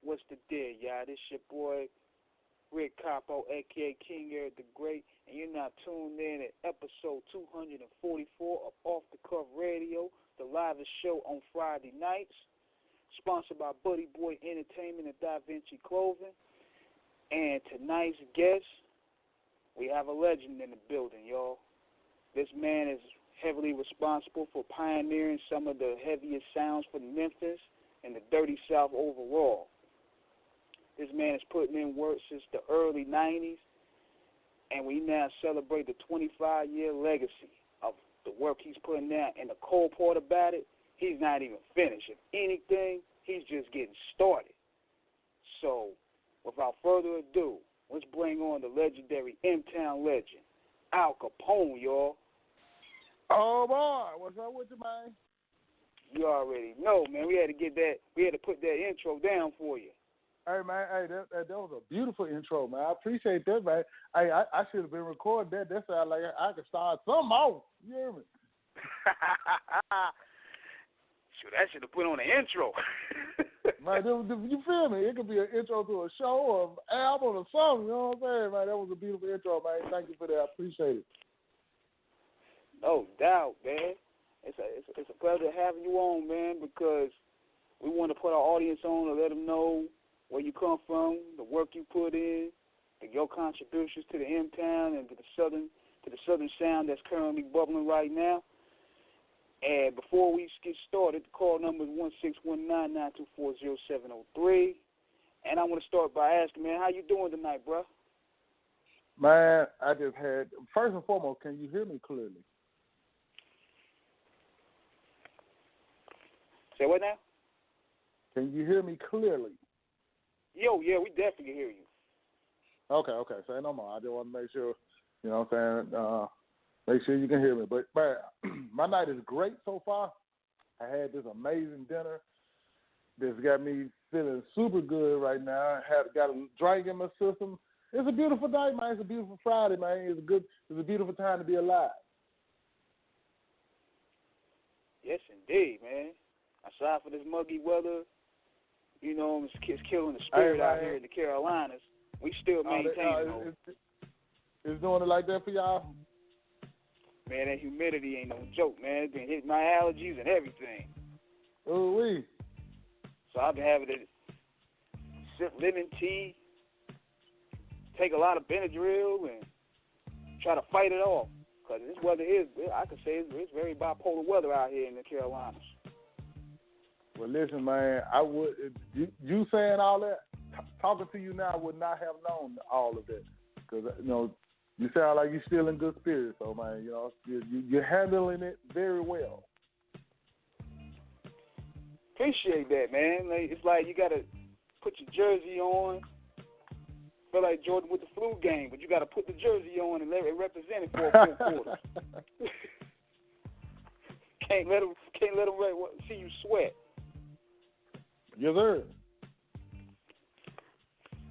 What's the deal, y'all? This your boy, Rick Capo, a.k.a. King Eric the Great, and you're now tuned in at episode 244 of Off the Cuff Radio, the livest show on Friday nights, sponsored by Buddy Boy Entertainment and Da Vinci Clothing. And tonight's guest, we have a legend in the building, y'all. This man is heavily responsible for pioneering some of the heaviest sounds for Memphis and the Dirty South overall. This man is putting in work since the early 90s, and we now celebrate the 25-year legacy of the work he's putting out. And the cold part about it, he's not even finished. If anything, he's just getting started. So, without further ado, let's bring on the legendary M-Town legend, Al KAPONE, y'all. Oh, boy. What's up with you, man? You already know, man. We had to put that intro down for you. Hey, man, that was a beautiful intro, man. I appreciate that, man. Hey, I should have been recording that. That sounds like I could start something off. You hear me? Shoot, I should have put on the intro. Man, you feel me? It could be an intro to a show or an album or something. You know what I'm saying, man? That was a beautiful intro, man. Thank you for that. I appreciate it. No doubt, man. It's a pleasure having you on, man, because we want to put our audience on and let them know where you come from, the work you put in, your contributions to the M-Town and to the southern sound that's currently bubbling right now. And before we get started, the call number is 161-924-0703. And I want to start by asking, man, how you doing tonight, bro? Man, I just had, first and foremost, can you hear me clearly? Say what now? Can you hear me clearly? Yo, yeah, we definitely can hear you. Okay. Say no more. I just want to make sure, you know what I'm saying, make sure you can hear me. But, man, my night is great so far. I had this amazing dinner that's got me feeling super good right now. Got a drink in my system. It's a beautiful night, man. It's a beautiful Friday, man. It's a beautiful time to be alive. Yes, indeed, man. Aside from this muggy weather, you know, it's killing the spirit out here in the Carolinas. We still maintain It's doing it like that for y'all? Man, that humidity ain't no joke, man. It's been hitting my allergies and everything. Ooh-wee. So I've been having to sip lemon tea, take a lot of Benadryl, and try to fight it off. Because this weather is, I could say it's very bipolar weather out here in the Carolinas. Well, listen, man, you saying all that, talking to you now, I would not have known all of that. Because, you know, you sound like you're still in good spirits, so, man, you know, you're handling it very well. Appreciate that, man. It's like you got to put your jersey on. Feel like Jordan with the flu game, but you got to put the jersey on and let it represent it for a full quarter. Can't let them see you sweat. Yes, sir.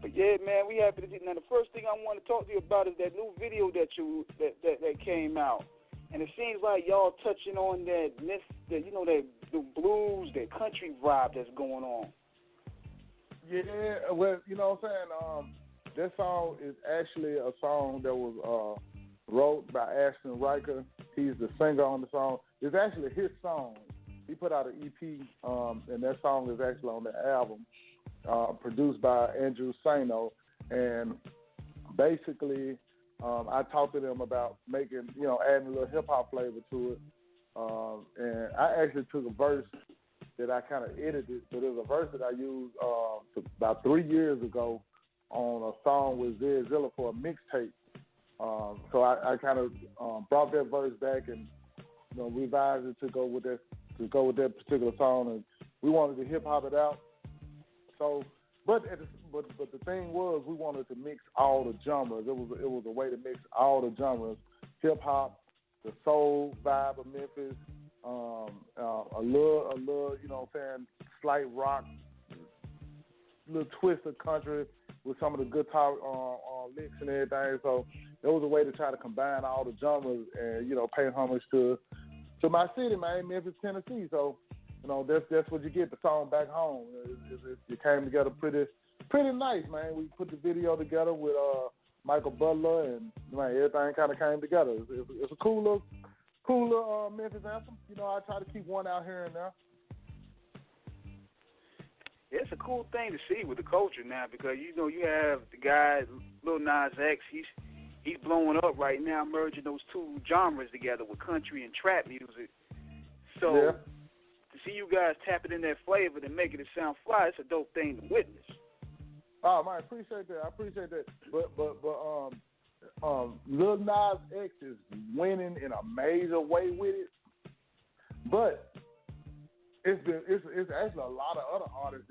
But yeah, man, we happy to see. Now, the first thing I want to talk to you about is that new video that came out, and it seems like y'all touching on that the blues, that country vibe that's going on. Yeah, well, you know what I'm saying. That song is actually a song that was wrote by Ashton Riker. He's the singer on the song. It's actually his song. He put out an EP, and that song is actually on the album, produced by Andrew Sano. And basically, I talked to them about making, adding a little hip-hop flavor to it. And I actually took a verse that I kind of edited, but it was a verse that I used about 3 years ago on a song with Zilla for a mixtape. So I kind of brought that verse back and revised it to go with that particular song, and we wanted to hip hop it out. So, but the thing was, we wanted to mix all the genres. It was a way to mix all the genres: hip hop, the soul vibe of Memphis, a little, slight rock, little twist of country with some of the guitar licks and everything. So it was a way to try to combine all the genres and pay homage to my city, man, Memphis, Tennessee. So That's what you get. The song Back Home. It came together pretty nice, man. We put the video together with Michael Butler, and man, everything kind of came together. It's a cool little Memphis anthem. I try to keep one out here and there. It's a cool thing to see with the culture now because you have the guy Lil Nas X. He's blowing up right now, merging those two genres together with country and trap music. So to see you guys tapping in that flavor and making it sound fly, it's a dope thing to witness. Oh man, I appreciate that. But Lil Nas X is winning in a major way with it. But it's actually a lot of other artists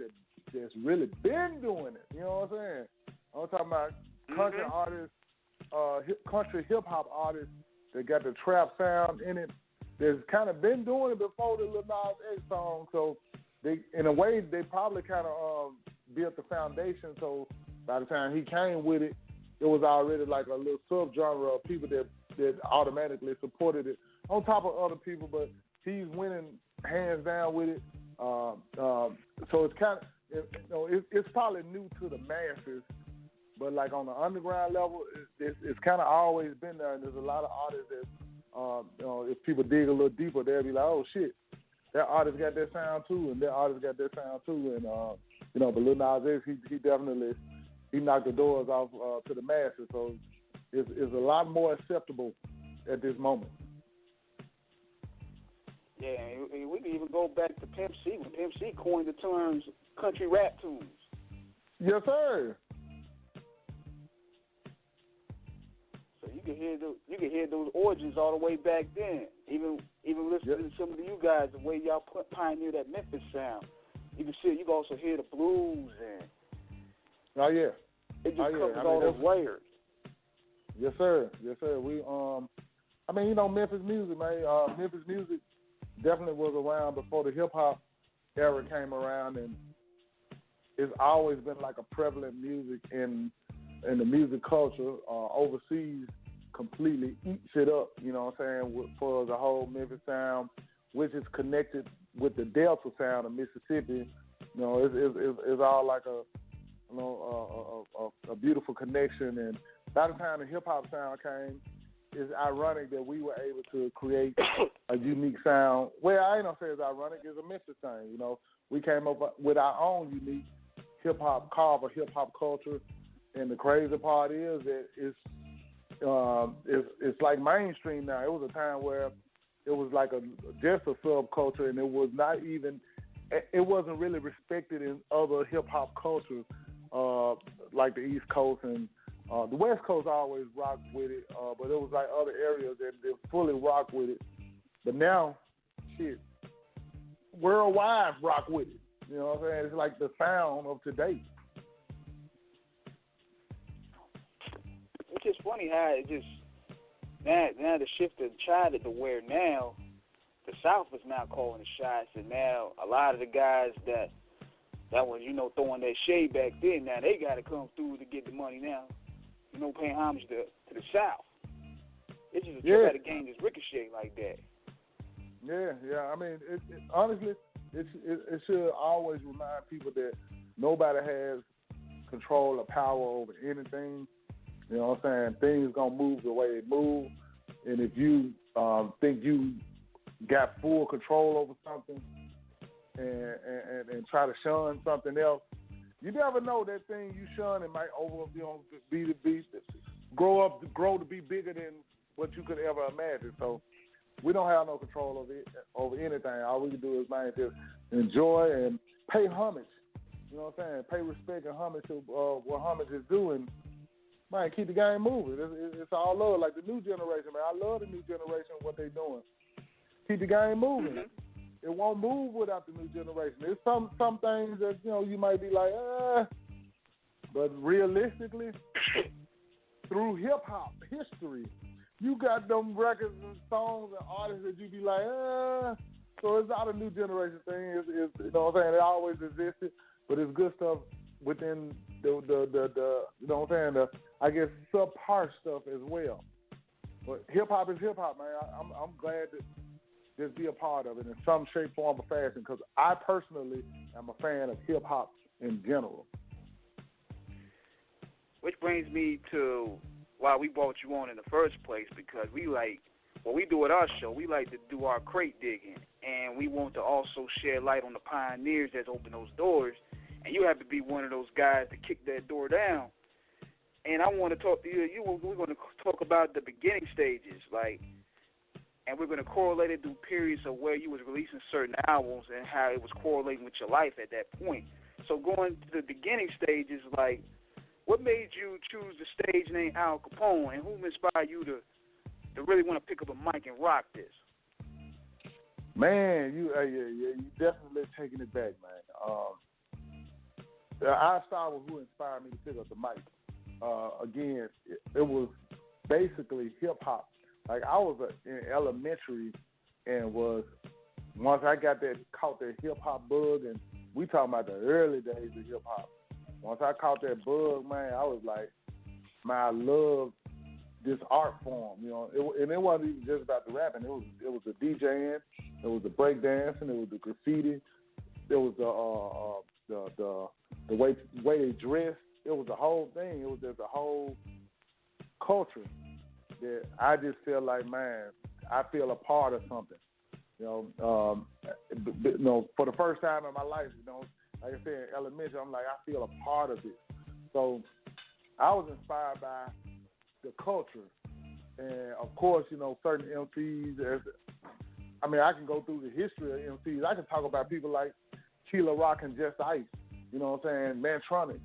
that's really been doing it. You know what I'm saying? I'm talking about country artists, country hip hop artists that got the trap sound in it. That's kind of been doing it before the Lil Nas X song. So they, in a way, they probably kind of built the foundation. So by the time he came with it, it was already like a little subgenre of people that automatically supported it on top of other people. But he's winning hands down with it. So it's kind of, it's probably new to the masses, but like on the underground level, it's kind of always been there. And there's a lot of artists that, if people dig a little deeper, they'll be like, oh shit, that artist got that sound too, and that artist got that sound too. And but Lil Nas X, he definitely knocked the doors off to the masses. So it's a lot more acceptable at this moment. Yeah, we can even go back to Pimp C when Pimp C coined the terms country rap tunes. Yes, sir. So you can hear those origins all the way back then. Even listening to some of you guys, the way y'all pioneered that Memphis sound. You can also hear the blues and. Oh yeah. It just covers all those layers. Yes, sir. Yes, sir. We Memphis music, man. Memphis music definitely was around before the hip hop era came around, and it's always been like a prevalent music in the music culture. Overseas, completely eats it up. You know what I'm saying? For the whole Memphis sound, which is connected with the Delta sound of Mississippi. It's all like a beautiful connection. And by the time the hip hop sound came, it's ironic that we were able to create a unique sound. Well, I ain't gonna say it's ironic. It's a Memphis thing. We came up with our own unique hip hop carver, hip hop culture. And the crazy part is that it's like mainstream now. It was a time where it was like just a subculture, and it wasn't really respected in other hip hop cultures like the East Coast, and the West Coast always rocked with it, but it was like other areas that fully rock with it. But now, shit, worldwide rock with it. You know what I'm saying? It's like the sound of today. It's just funny how it just now the shift has tried to where now the South is now calling the shots, and now a lot of the guys that was throwing that shade back then, now they got to come through to get the money now. Paying homage to the South. It's just a try to gain this ricochet like that. Yeah. I mean, honestly, it should always remind people that nobody has control or power over anything. You know what I'm saying? Things gonna move the way they move, and if you think you got full control over something and try to shun something else, you never know that thing you shunning might grow to be bigger than what you could ever imagine. So we don't have no control over anything. All we can do is, man, just enjoy and pay homage. You know what I'm saying? Pay respect and homage to what homage is doing. Man, keep the game moving. It's all love. Like the new generation, man. I love the new generation, what they doing. Keep the game moving. Mm-hmm. It won't move without the new generation. There's some things that, you might be like, but realistically, through hip-hop history, you got them records and songs and artists that you be like, So it's not a new generation thing. It's you know what I'm saying? It always existed, but it's good stuff within the you know what I'm saying? I guess subpar stuff as well. But hip-hop is hip-hop, man. I'm glad that just be a part of it in some shape, form, or fashion. Because I personally am a fan of hip hop in general. Which brings me to why we brought you on in the first place, because we do at our show, we like to do our crate digging, and we want to also shed light on the pioneers that's opened those doors, and you have to be one of those guys to kick that door down. And I want to talk to you. We're going to talk about the beginning stages, and we're going to correlate it through periods of where you was releasing certain albums and how it was correlating with your life at that point. So going to the beginning stages, what made you choose the stage name Al Capone, and who inspired you to really want to pick up a mic and rock this? Man, you definitely taking it back, man. I start with who inspired me to pick up the mic. Again, it was basically hip hop. I was in elementary, and once I caught that hip hop bug, and we talking about the early days of hip hop. Once I caught that bug, man, I was like, man, I love this art form, and it wasn't even just about the rapping. It was the DJing, it was the breakdancing, it was the graffiti, it was the way they dressed. It was the whole thing. It was just a whole culture that I just feel like, man, I feel a part of something. For the first time in my life, like I said, in elementary, I'm like, I feel a part of it. So I was inspired by the culture. And, of course, certain MCs. I can go through the history of MCs. I can talk about people like Killer Rock and Just Ice, you know what I'm saying, Mantronics.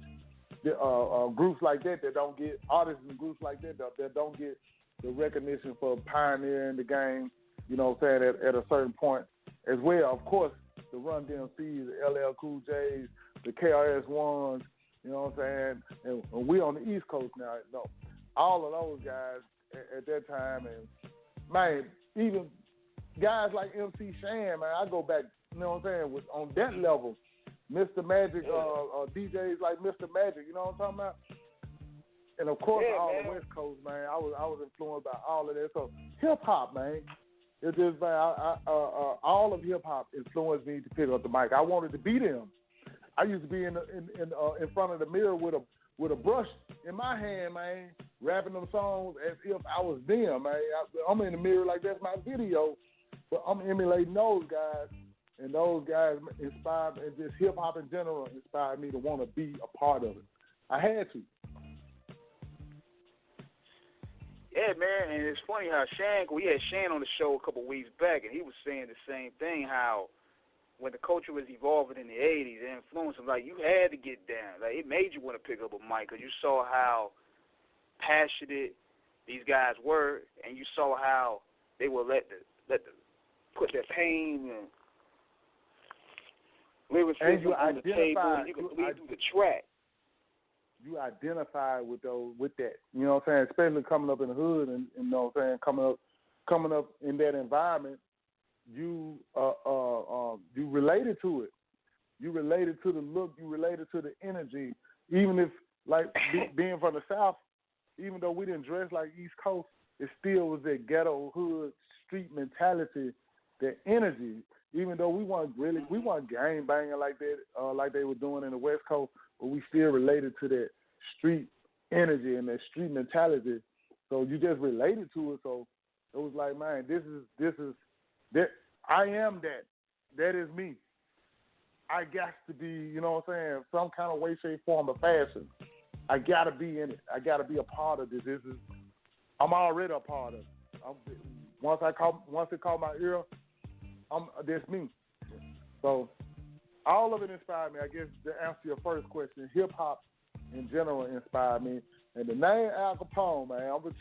Groups like that don't get, artists and groups like that don't get the recognition for pioneering the game, you know what I'm saying, at a certain point as well. Of course, the Run DMCs, the LL Cool J's, the KRS-Ones, you know what I'm saying, and we on the East Coast now. All of those guys at that time, and, man, even guys like MC Shan, man, I go back, you know what I'm saying, on that level. Mr. Magic, DJs like Mr. Magic, you know what I'm talking about? And of course, the West Coast, man, I was influenced by all of that. So hip hop, man, it just, man, all of hip hop influenced me to pick up the mic. I wanted to be them. I used to be in front of the mirror with a brush in my hand, man, rapping them songs as if I was them, man. I'm in the mirror like that's my video, but I'm emulating those guys. And those guys inspired me, and just hip-hop in general inspired me to want to be a part of it. I had to. Yeah, man, and it's funny how we had Shan on the show a couple weeks back, and he was saying the same thing, how when the culture was evolving in the 80s, it influenced him. You had to get down. It made you want to pick up a mic, because you saw how passionate these guys were, and you saw how they would put their pain and lyricism on the table, and you can bleed through the track. You identify with that, you know what I'm saying? Especially coming up in the hood, and you know what I'm saying, coming up in that environment, you related to it. You related to the look. You related to the energy. Even if being from the South, even though we didn't dress like East Coast, it still was that ghetto hood street mentality, that energy. Even though we weren't gang banging like that, like they were doing in the West Coast, but we still related to that street energy and that street mentality. So you just related to it. So it was like, man, this is that. I am that. That is me. I got to be, you know what I'm saying, some kind of way, shape, form, or fashion. I got to be in it. I got to be a part of this. I'm already a part of it. Once it caught my ear, that's me. So all of it inspired me. I guess to answer your first question, hip hop in general inspired me. And the name Al Capone, man,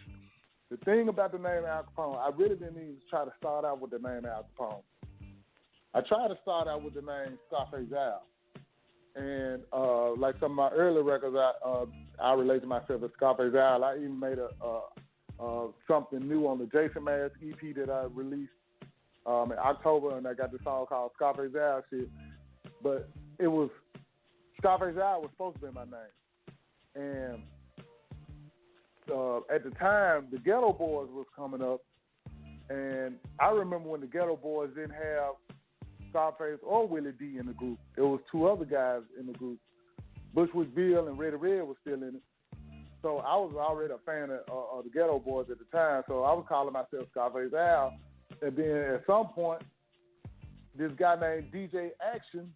the thing about the name Al Capone, I really didn't even try to start out with the name Al Capone. I tried to start out with the name Scarface Al. And like some of my early records, I relate to myself as Scarface Al. I even made something new on the Jason Mass EP that I released in October, and I got this song called Scarface Al shit. But it was Scarface Al was supposed to be my name. And at the time, the Ghetto Boys was coming up, And I remember when the Ghetto Boys didn't have Scarface or Willie D in the group. There was two other guys in the group. Bushwick Bill and Reddy Red was still in it. So I was already a fan of the Ghetto Boys at the time. So I was calling myself Scarface Al. And then at some point, this guy named DJ Action,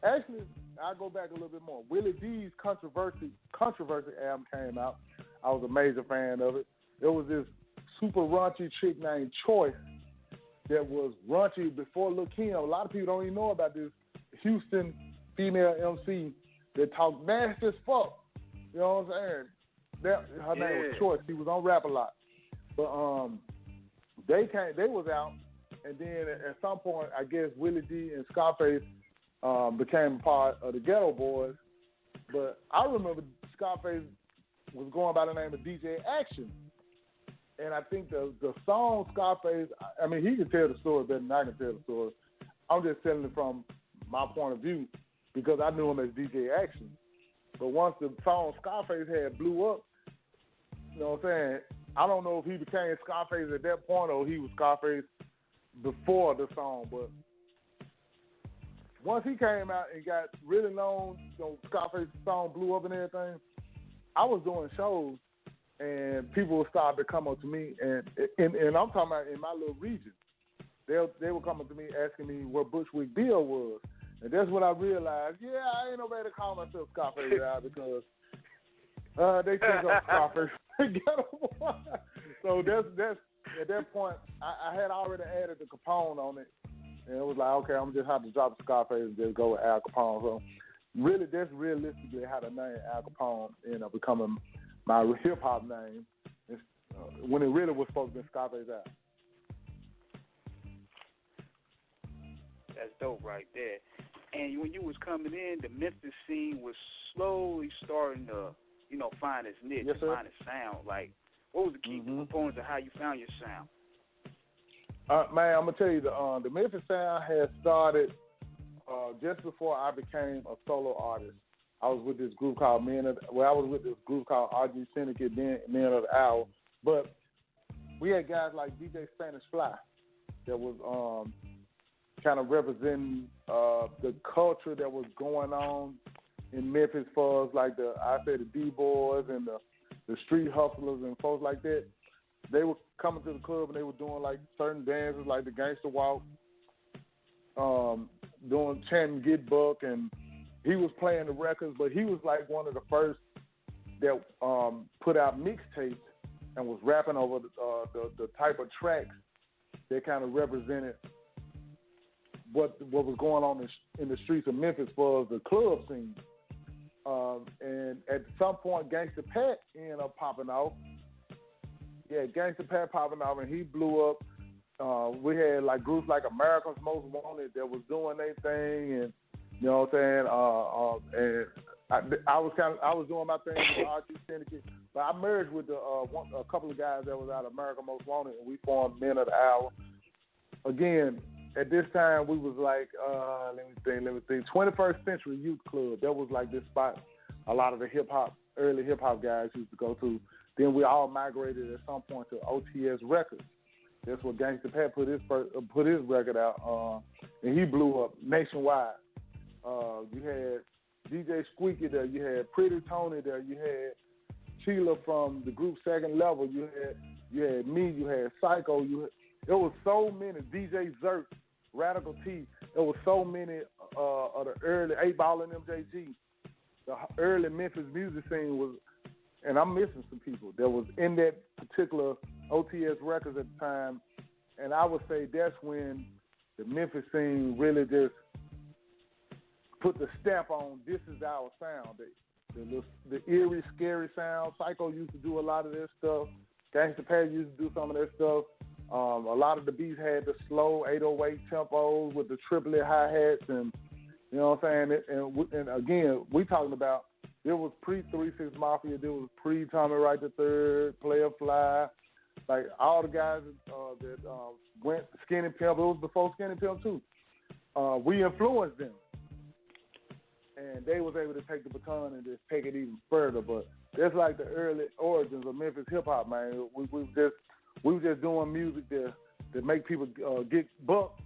actually, I'll go back a little bit more. Willie D's Controversy album came out. I was a major fan of it. There was this super raunchy chick named Choice that was raunchy before Lil' Kim. A lot of people don't even know about this Houston female MC that talked nasty as fuck. You know what I'm saying? Her name was Choice. She was on Rap a Lot. But they was out, and then at some point, I guess Willie D and Scarface became a part of the Ghetto Boys. But I remember Scarface was going by the name of DJ Action. And I think the song Scarface, I mean, he can tell the story better than I can tell the story. I'm just telling it from my point of view because I knew him as DJ Action. But once the song Scarface had blew up, you know what I'm saying, I don't know if he became Scarface at that point or he was Scarface before the song. But once he came out and got really known, you know, Scarface's song blew up and everything, I was doing shows. And people would start to come up to me, and I'm talking about in my little region. They were coming to me asking me where Bushwick Bill was, and that's when I realized, I ain't nobody to call myself Scarface out because they think I'm Scarface. So that's at that point I had already added the Capone on it, and it was like, okay, I'm just have to drop the Scarface and just go with Al Capone. So really, that's realistically how the name Al Capone ended up becoming my hip-hop name, when it really was supposed to be Scarface Al. That's dope right there. And when you was coming in, the Memphis scene was slowly starting to, you know, find its niche, find its sound. Like, what was the key components of how you found your sound? Man, I'm going to tell you, the Memphis sound had started just before I became a solo artist. I was with this group called RG Syndicate, Men of the Hour. But we had guys like DJ Spanish Fly that was kind of representing the culture that was going on in Memphis for us, like the D-Boys and the street hustlers and folks like that. They were coming to the club and they were doing like certain dances like the Gangster Walk, doing Chanting Get Buck, and he was playing the records, but he was like one of the first that put out mixtapes and was rapping over the type of tracks that kind of represented what was going on in the streets of Memphis for the club scene. And at some point, Gangsta Pat ended up popping off. Yeah, Gangsta Pat popping off, and he blew up. We had like groups like America's Most Wanted that was doing their thing, and you know what I'm saying? And I was doing my thing with the RG Syndicate, but I merged with a couple of guys that was out of America Most Wanted, and we formed Men of the Hour. Again, at this time, we was like, let me think, 21st Century Youth Club. That was like this spot a lot of the early hip-hop guys used to go to. Then we all migrated at some point to OTS Records. That's where Gangsta Pat put his record out, and he blew up nationwide. You had DJ Squeaky there, you had Pretty Tony there, you had Sheila from the group Second Level, you had me, you had Psycho, there was so many, DJ Zerk, Radical T, there was so many of the early 8-Ball and MJG. The early Memphis music scene was, and I'm missing some people that was in that particular OTS Records at the time, and I would say that's when the Memphis scene really just put the stamp on this is our sound. The eerie, scary sound. Psycho used to do a lot of this stuff. Gangsta Pat used to do some of that stuff. A lot of the beats had the slow 808 tempos with the triplet hi-hats, and you know what I'm saying? And again, we talking about, there was pre-3 6 Mafia, there was pre-Tommy Wright III, Player Fly, like all the guys that went Skinny Pimp. It was before Skinny Pimp too. We influenced them, and they was able to take the baton and just take it even further. But that's like the early origins of Memphis hip hop, man. We just we were just doing music to make people get buck.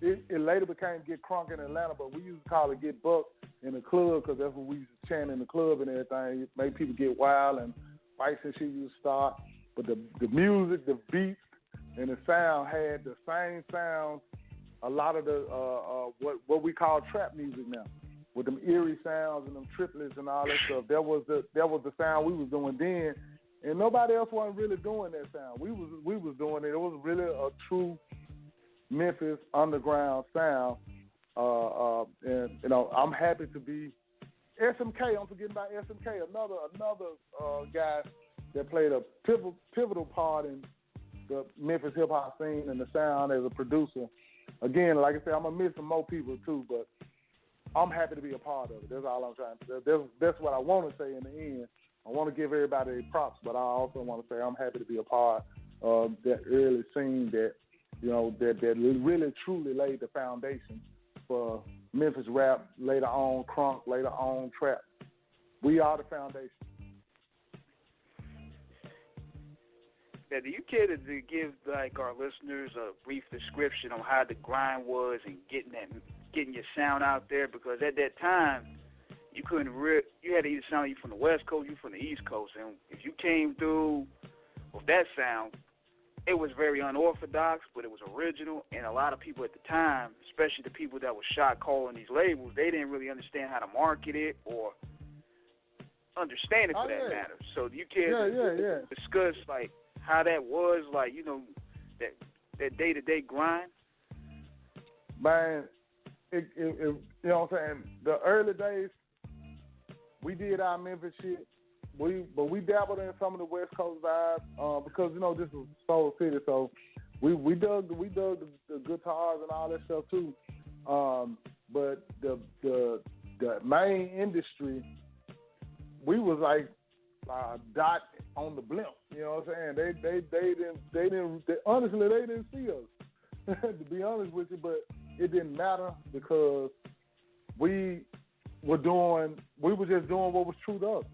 It later became get crunk in Atlanta, but we used to call it get buck in the club because that's what we used to chant in the club and everything. It made people get wild and fights and shit used to start. But the music, the beats, and the sound had the same sound. A lot of the what we call trap music now, with them eerie sounds and them triplets and all that stuff. That was the sound we was doing then, and nobody else wasn't really doing that sound. We was doing it. It was really a true Memphis underground sound. And you know, I'm happy to be SMK. I'm forgetting about SMK, another guy that played a pivotal part in the Memphis hip hop scene and the sound as a producer. Again, like I said, I'm gonna miss some more people too, but I'm happy to be a part of it. That's all I'm trying to say. That's what I want to say in the end. I want to give everybody props, but I also want to say I'm happy to be a part of that early scene that, you know, that really truly laid the foundation for Memphis rap, later on crunk, later on trap. We are the foundation. Now, do you care to give like our listeners a brief description on how the grind was and getting your sound out there? Because at that time, you couldn't you had to either sound you from the West Coast, you from the East Coast, and if you came through with that sound, it was very unorthodox, but it was original. And a lot of people at the time, especially the people that were shot calling these labels, they didn't really understand how to market it or understand it for that matter. So do you care to discuss like how that was, like, you know, that day-to-day grind? Man, it, you know what I'm saying? The early days, we did our Memphis shit, but we dabbled in some of the West Coast vibes because, you know, this was Soul City, so we dug the guitars and all that stuff too. But the main industry, we was like a dot on the blimp. You know what I'm saying? They didn't honestly, they didn't see us, to be honest with you, but it didn't matter because we were just doing what was true to us.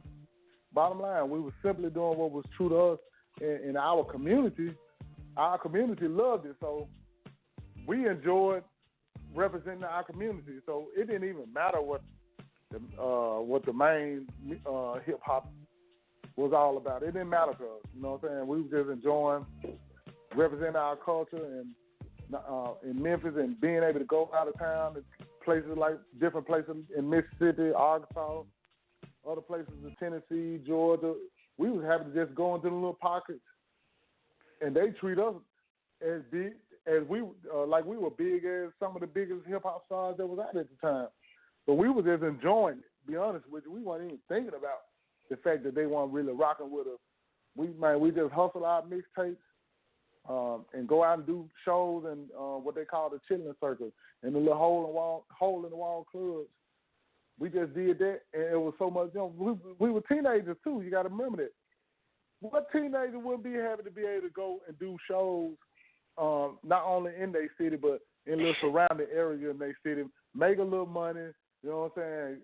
Bottom line, we were simply doing what was true to us in our community. Our community loved it, so we enjoyed representing our community. So it didn't even matter what the main hip hop was all about. It didn't matter to us. You know what I'm saying? We were just enjoying representing our culture and in Memphis and being able to go out of town to places like different places in Mississippi, Arkansas, other places in Tennessee, Georgia. We was happy to just go into the little pockets, and they treat us as big as we like we were big as some of the biggest hip hop stars that was out at the time. But we were just enjoying it. To be honest with you, we weren't even thinking about the fact that they weren't really rocking with us. We just hustle our mixtapes and go out and do shows and what they call the chilling circle and the little hole in the wall clubs. We just did that, and it was so much. You know, we were teenagers too. You got to remember that. What teenager wouldn't be happy to be able to go and do shows, not only in their city but in the surrounding area in their city, make a little money. You know what I'm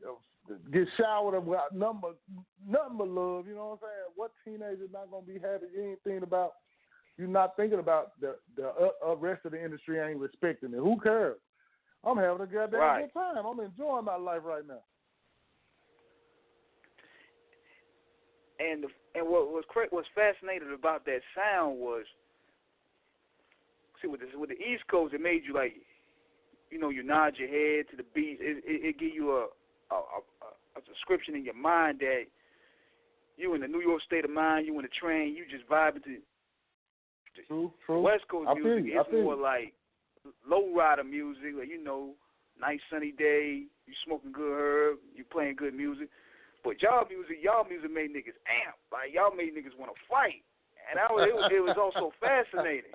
saying? Get showered without nothing but love. You know what I'm saying? What teenager's not gonna be happy? You're not thinking about the rest of the industry ain't respecting it. Who cares? I'm having a goddamn good time. I'm enjoying my life right now. And what's fascinating about that sound was, see, with the East Coast, it made you like, you know, you nod your head to the beat. It give you a description in your mind that you in the New York state of mind, you in the train, you just vibing to. True. West Coast music is more like low rider music, like, you know, nice sunny day, you smoking good herb, you playing good music. But y'all music made niggas amp. Like, y'all made niggas want to fight. And it was also fascinating.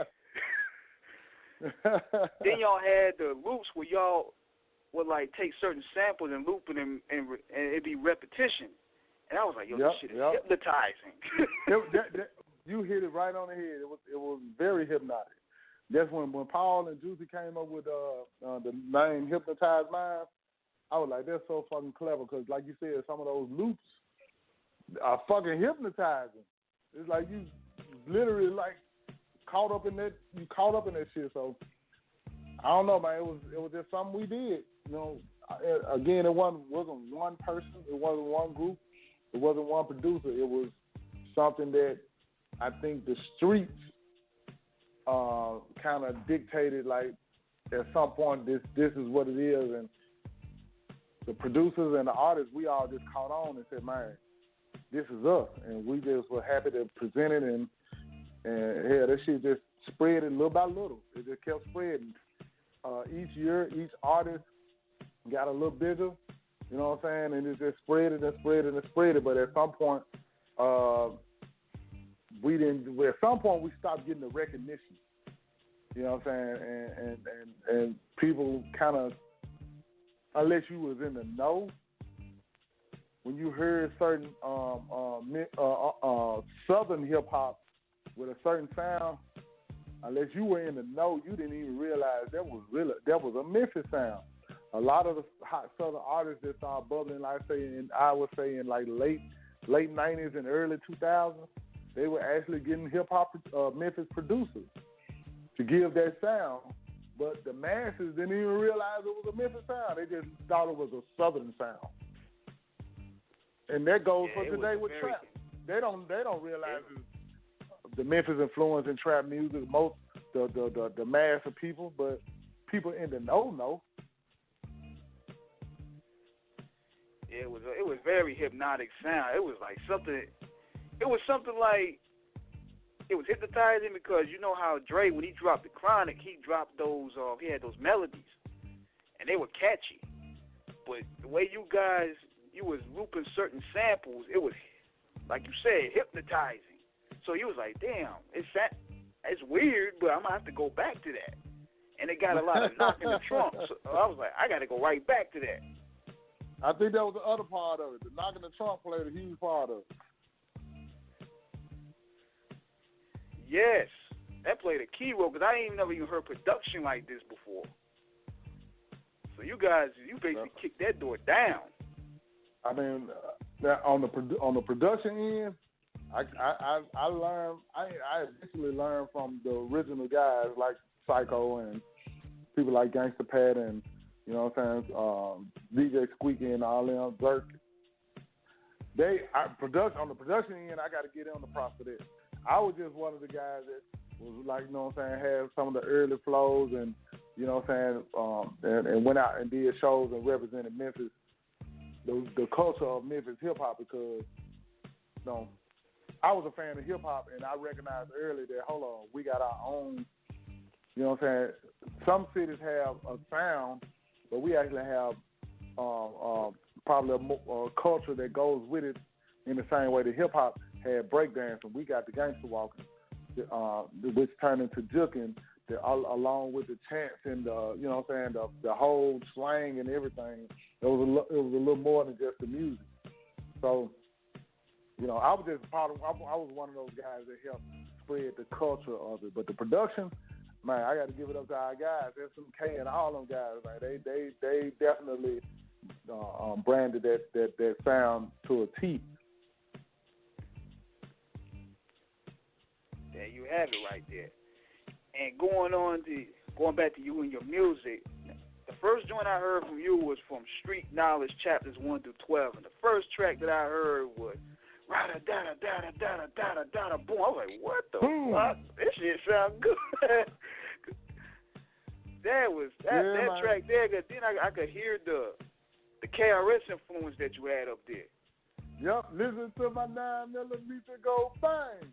Then y'all had the loops where y'all would like take certain samples and loop them and it'd be repetition. And I was like, yo, this shit is hypnotizing. You hit it right on the head. It was very hypnotic. That's when Paul and Juicy came up with the name Hypnotized Mind. I was like, that's so fucking clever because, like you said, some of those loops are fucking hypnotizing. It's like you literally like caught up in that. You caught up in that shit. So I don't know, man. It was just something we did. You know, again, it wasn't one person. It wasn't one group. It wasn't one producer. It was something that I think the streets kind of dictated. Like at some point, this is what it is, and the producers and the artists, we all just caught on and said, man, this is us, and we just were happy to present it, and yeah, that shit just spread it little by little. It just kept spreading. Each year, each artist got a little bigger, you know what I'm saying, and it just spread it and spread it and spread it. But at some point, At some point, we stopped getting the recognition. You know what I'm saying, and people kind of, unless you was in the know, when you heard certain Southern hip hop with a certain sound, unless you were in the know, you didn't even realize that was a Memphis sound. A lot of the hot Southern artists that started bubbling, like I would say in like late '90s and early 2000s, they were actually getting hip hop Memphis producers to give that sound. But the masses didn't even realize it was a Memphis sound. They just thought it was a Southern sound. And that goes for today with trap. They don't realize the Memphis influence in trap music. Most the mass of people, but people in the know. It was very hypnotic sound. It was like something. It was something like it was hypnotizing because you know how Dre, when he dropped the Chronic, he dropped those. He had those melodies, and they were catchy. But the way you was looping certain samples, it was, like you said, hypnotizing. So he was like, damn, it's weird, but I'm going to have to go back to that. And it got a lot of knocking the trunk. So I was like, I got to go right back to that. I think that was the other part of it. The knocking the trunk played a huge part of it. Yes, that played a key role because I ain't never even heard production like this before. So you basically kicked that door down. I mean, on the production end, I learned. I eventually learned from the original guys like Psycho and people like Gangsta Pat and you know what I'm saying, DJ Squeaky and all them, Dirk. On the production end, I got to get on the props for this. I was just one of the guys that was like, you know what I'm saying, had some of the early flows and, you know what I'm saying, and went out and did shows and represented Memphis, the culture of Memphis hip-hop because, you know, I was a fan of hip-hop and I recognized early that, hold on, we got our own, you know what I'm saying, some cities have a sound, but we actually have probably a culture that goes with it in the same way that hip-hop had breakdancing. We got the gangster walking, which turned into juking, along with the chants and the, you know what I'm saying, the whole slang and everything. It was a little more than just the music. So, you know, I was one of those guys that helped spread the culture of it. But the production, man, I got to give it up to our guys, SMK and all them guys. Man, they definitely branded that sound to a T. Yeah, you have it right there. And going back to you and your music, the first joint I heard from you was from Street Knowledge Chapters 1 through 12, and the first track that I heard was da da da da da da da da boom. I was like, what the fuck? This shit sound good. that track there. Then I could hear the KRS influence that you had up there. Yep, listen to my 9mm go bang.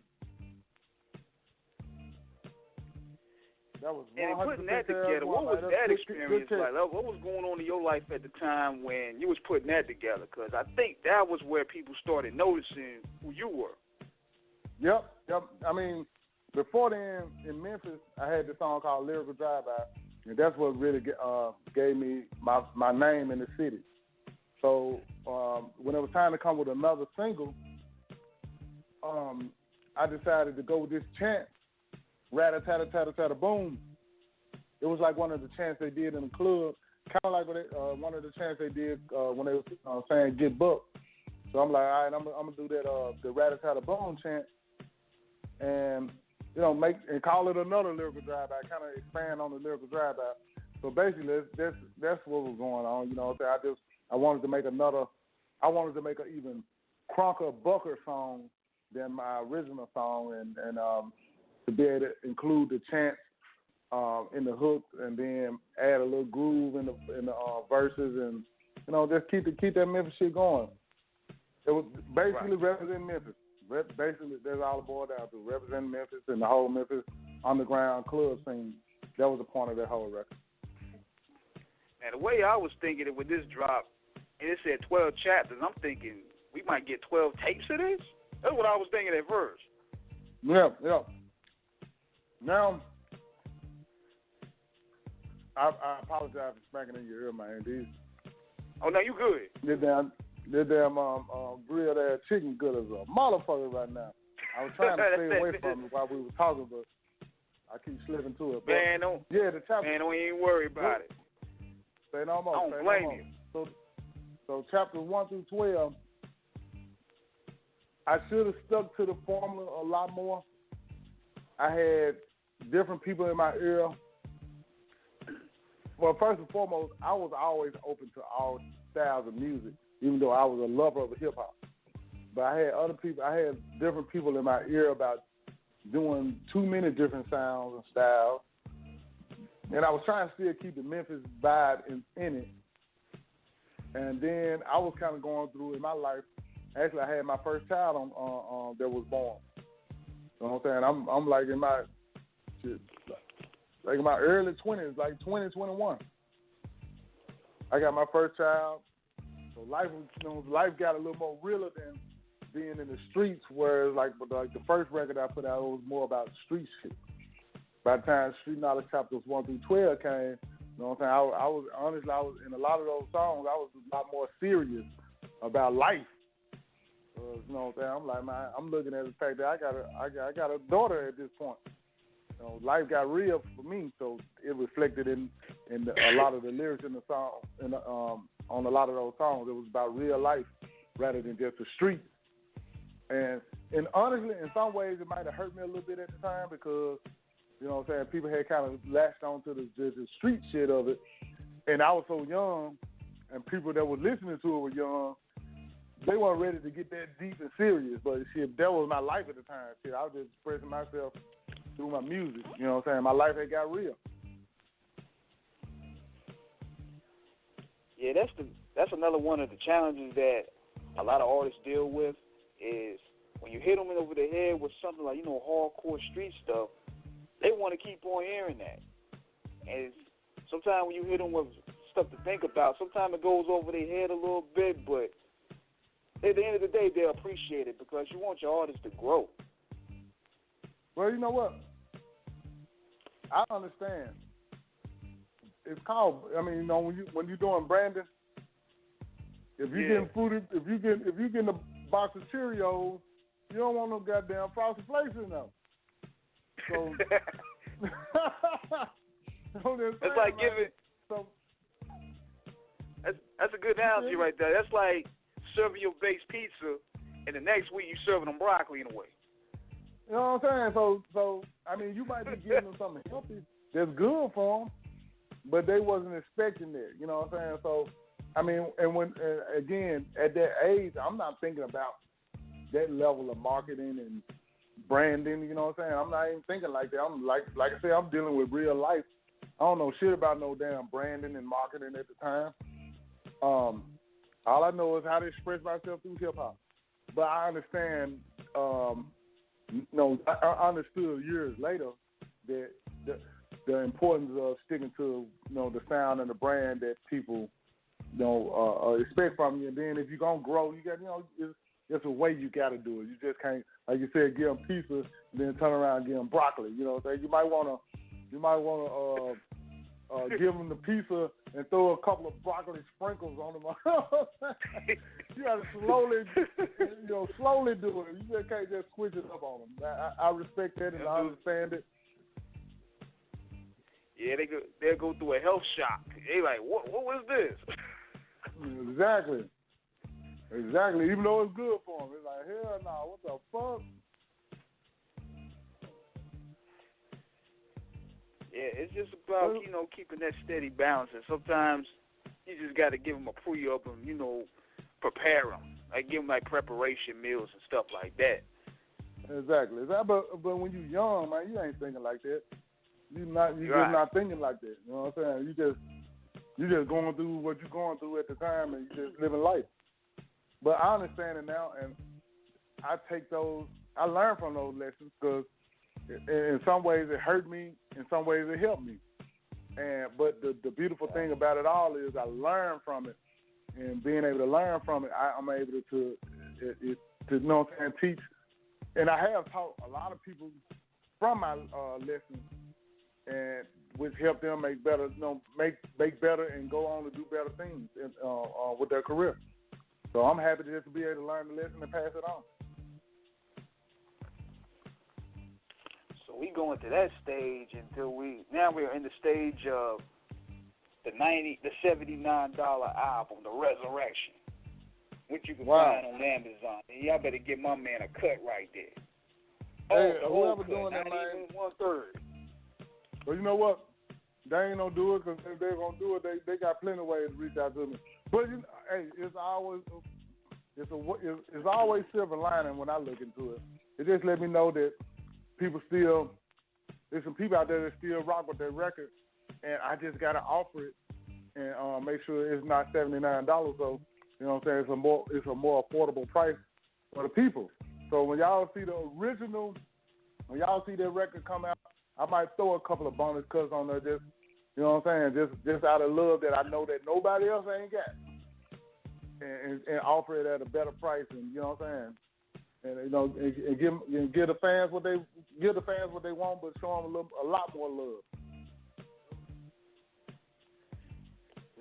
That was and putting that together, what was that experience like? What was going on in your life at the time when you was putting that together? Because I think that was where people started noticing who you were. Yep. I mean, before then, in Memphis, I had this song called Lyrical Drive-By, and that's what really gave me my name in the city. So when it was time to come with another single, I decided to go with this chant, rat-a-tat-a-tat-a-tat-a-boom. It was like one of the chants they did in the club, kind of like one of the chants they did when they were saying get booked. So I'm like, all right, I'm gonna do that the rat-a-tat-a-boom chant, and make and call it another lyrical drive-by, kind of expand on the lyrical drive-by. So basically, that's what was going on. You know what I'm saying? I wanted to make an even crunker, bucker song than my original song, and to be able to include the chants in the hook, and then add a little groove in the verses, and just keep that Memphis shit going. It was basically representing Memphis. Basically, that's all it boiled down to, representing Memphis and the whole Memphis underground club scene. That was the point of that whole record. Now, the way I was thinking it with this drop, and it said 12 chapters, I'm thinking we might get 12 tapes of this? That's what I was thinking at first. Yeah. Now, I apologize for smacking in your ear, man. Oh, no, you good. This damn grilled ass chicken good as a motherfucker right now. I was trying to stay away from it while we were talking, but I keep slipping to it. But, man, don't even worry about it. Say no more. I don't blame you. So chapters 1 through 12, I should have stuck to the formula a lot more. I had different people in my ear. Well, first and foremost, I was always open to all styles of music, even though I was a lover of hip hop. But I had different people in my ear about doing too many different sounds and styles. And I was trying to still keep the Memphis vibe in it. And then I was kind of going through in my life. Actually, I had my first child that was born. You know what I'm saying? I'm like in my early 20s, like 20, 21. I got my first child. So life got a little more realer than being in the streets, whereas like the first record I put out, it was more about street shit. By the time Street Knowledge chapters 1 through 12 came, you know what I'm saying, I was in a lot of those songs, I was a lot more serious about life. You know what I'm saying? I'm like, man, I'm looking at the fact that I got a daughter at this point. You know, life got real for me, so it reflected in a lot of the lyrics in the song, on a lot of those songs. It was about real life rather than just the streets. And honestly, in some ways, it might have hurt me a little bit at the time because, you know what I'm saying, people had kind of latched onto the street shit of it. And I was so young, and people that were listening to it were young. They weren't ready to get that deep and serious. But shit, that was my life at the time. Shit, I was just expressing myself through my music. You know what I'm saying? My life had got real. Yeah, that's another one of the challenges that a lot of artists deal with is when you hit them over the head with something like, hardcore street stuff, they want to keep on hearing that. And sometimes when you hit them with stuff to think about, sometimes it goes over their head a little bit, but at the end of the day, they'll appreciate it because you want your artist to grow. Well, you know what? I understand. It's called. I mean, when you're doing branding, if you're getting food, if you getting a box of Cheerios, you don't want no goddamn Frosted Flakes in them. So it's like giving. So that's a good analogy right there. That's like serving your baked pizza, and the next week you serving them broccoli in a way. You know what I'm saying? So I mean, you might be giving them something healthy that's good for them, but they wasn't expecting that. You know what I'm saying? So I mean, and again at that age, I'm not thinking about that level of marketing and branding. You know what I'm saying? I'm not even thinking like that. I'm like I said, I'm dealing with real life. I don't know shit about no damn branding and marketing at the time. All I know is how to express myself through hip hop. But I understand. I understood years later that the importance of sticking to the sound and the brand that people expect from you. And then if you're gonna grow, you got it's a way you got to do it. You just can't, like you said, give them pizza and then turn around and give them broccoli. You know what I'm saying? You might want to give them the pizza and throw a couple of broccoli sprinkles on them. You got to slowly do it. You just can't just switch it up on them. I respect that and I understand it. Yeah, they'll go through a health shock. They like, what was this? Exactly. Even though it's good for them, it's like, hell no, what the fuck? Yeah, it's just about, keeping that steady balance. And sometimes you just got to give them a pre-up and, prepare them. Like, give them, like, preparation meals and stuff like that. Exactly. But when you young, man, you ain't thinking like that. You're just not thinking like that. You know what I'm saying? You just going through what you're going through at the time, and you just living life. But I understand it now, and I take those. I learn from those lessons because in some ways it hurt me, in some ways it helped me. But the beautiful thing about it all is I learn from it, and being able to learn from it, I'm able to you know what I'm saying, teach. And I have taught a lot of people from my lessons, and which help them make better, make better and go on to do better things with their career. So I'm happy to just be able to learn the lesson and pass it on. So we going to that stage until now we're in the stage of the $79 album, The Resurrection, which you can find on Amazon. And y'all better give my man a cut right there. Hey, the whoever cut, doing that, not man. even 1/3. But you know what? They ain't gonna do it because if they're gonna do it, they got plenty of ways to reach out to me. But hey, it's always silver lining when I look into it. It just let me know that there's some people out there that still rock with their record, and I just gotta offer it and make sure it's not $79. So you know what I'm saying? It's a more affordable price for the people. So when y'all see when y'all see that record come out, I might throw a couple of bonus cuts on there, just you know what I'm saying, just out of love that I know that nobody else ain't got, and offer it at a better price, and you know what I'm saying, and give the fans what they want, but show them a lot more love.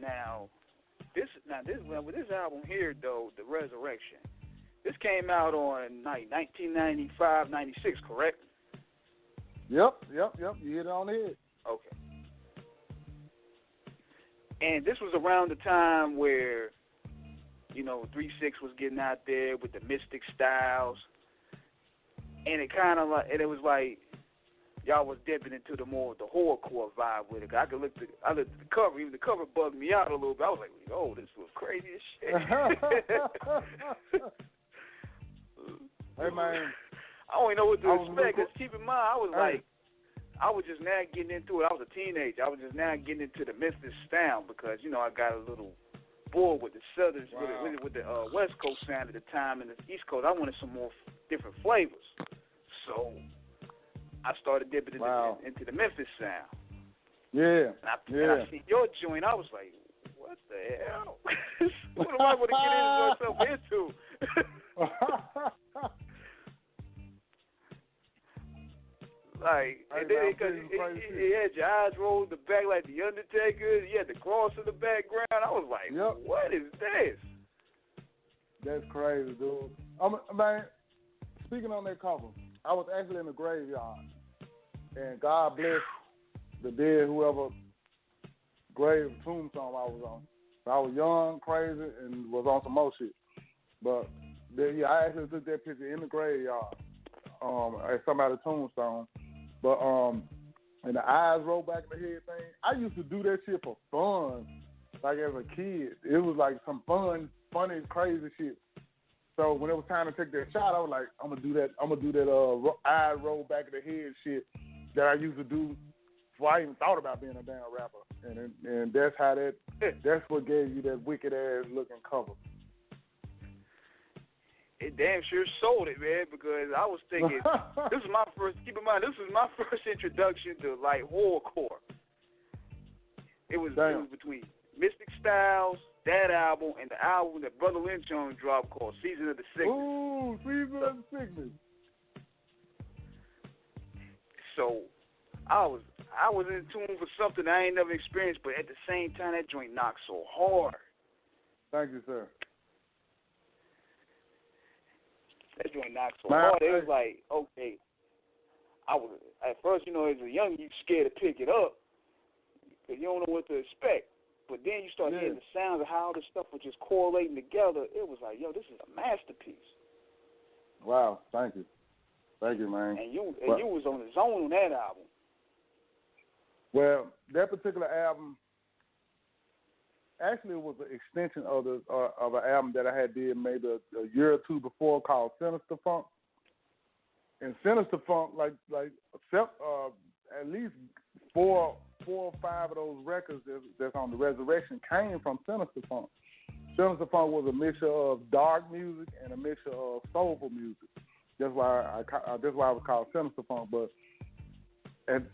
Now this album here though, The Resurrection, this came out on 1995, 96, correct? Yep. You hit it on the head. Okay. And this was around the time where, 3-6 was getting out there with the Mystic Styles, and it was like y'all was dipping into the horrorcore vibe with it. I looked at the cover, even the cover bugged me out a little bit. I was like, oh, this was crazy as shit. Hey man, I don't even know what to expect. Cause keep in mind, I was just now getting into it. I was a teenager. I was just now getting into the Memphis sound because I got a little bored with the Southern, with the West Coast sound at the time, and the East Coast. I wanted some more different flavors, so I started dipping into the Memphis sound. Yeah. And I see your joint. I was like, what the hell? What am I going to get myself into? And then because he had your eyes rolled the back like the Undertaker, you had the cross in the background. I was like, what is this? That's crazy, dude. Man, speaking on that cover, I was actually in the graveyard, and God bless the dead, whoever grave tombstone I was on. So I was young, crazy, and was on some more shit. But I actually took that picture in the graveyard at somebody's tombstone. But and the eyes roll back in the head thing, I used to do that shit for fun. Like as a kid, it was like some fun, funny, crazy shit. So when it was time to take that shot, I was like, I'm gonna do that eye roll back in the head shit that I used to do before I even thought about being a damn rapper. And that's what gave you that wicked ass looking cover. It damn sure sold it, man, because I was thinking, this is my first introduction to like horrorcore. It was between Mystic Styles, that album, and the album that Brother Lynch on dropped called Season of the Sickness. Ooh, Season of the Sickness. So I was in tune for something I ain't never experienced, but at the same time that joint knocked so hard. Thank you, sir. That joint knocked so hard. It was like, okay. I was at first, as a young, you scared to pick it up because you don't know what to expect. But then you start hearing the sounds of how all this stuff was just correlating together. It was like, this is a masterpiece. Wow, thank you, man. And you was on the zone on that album. Well, that particular album actually was an extension of an album that I had did maybe a year or two before called Sinister Funk. And Sinister Funk, at least four or five of those records that's on the Resurrection came from Sinister Funk. Sinister Funk was a mixture of dark music and a mixture of soulful music. That's why it was called Sinister Funk. But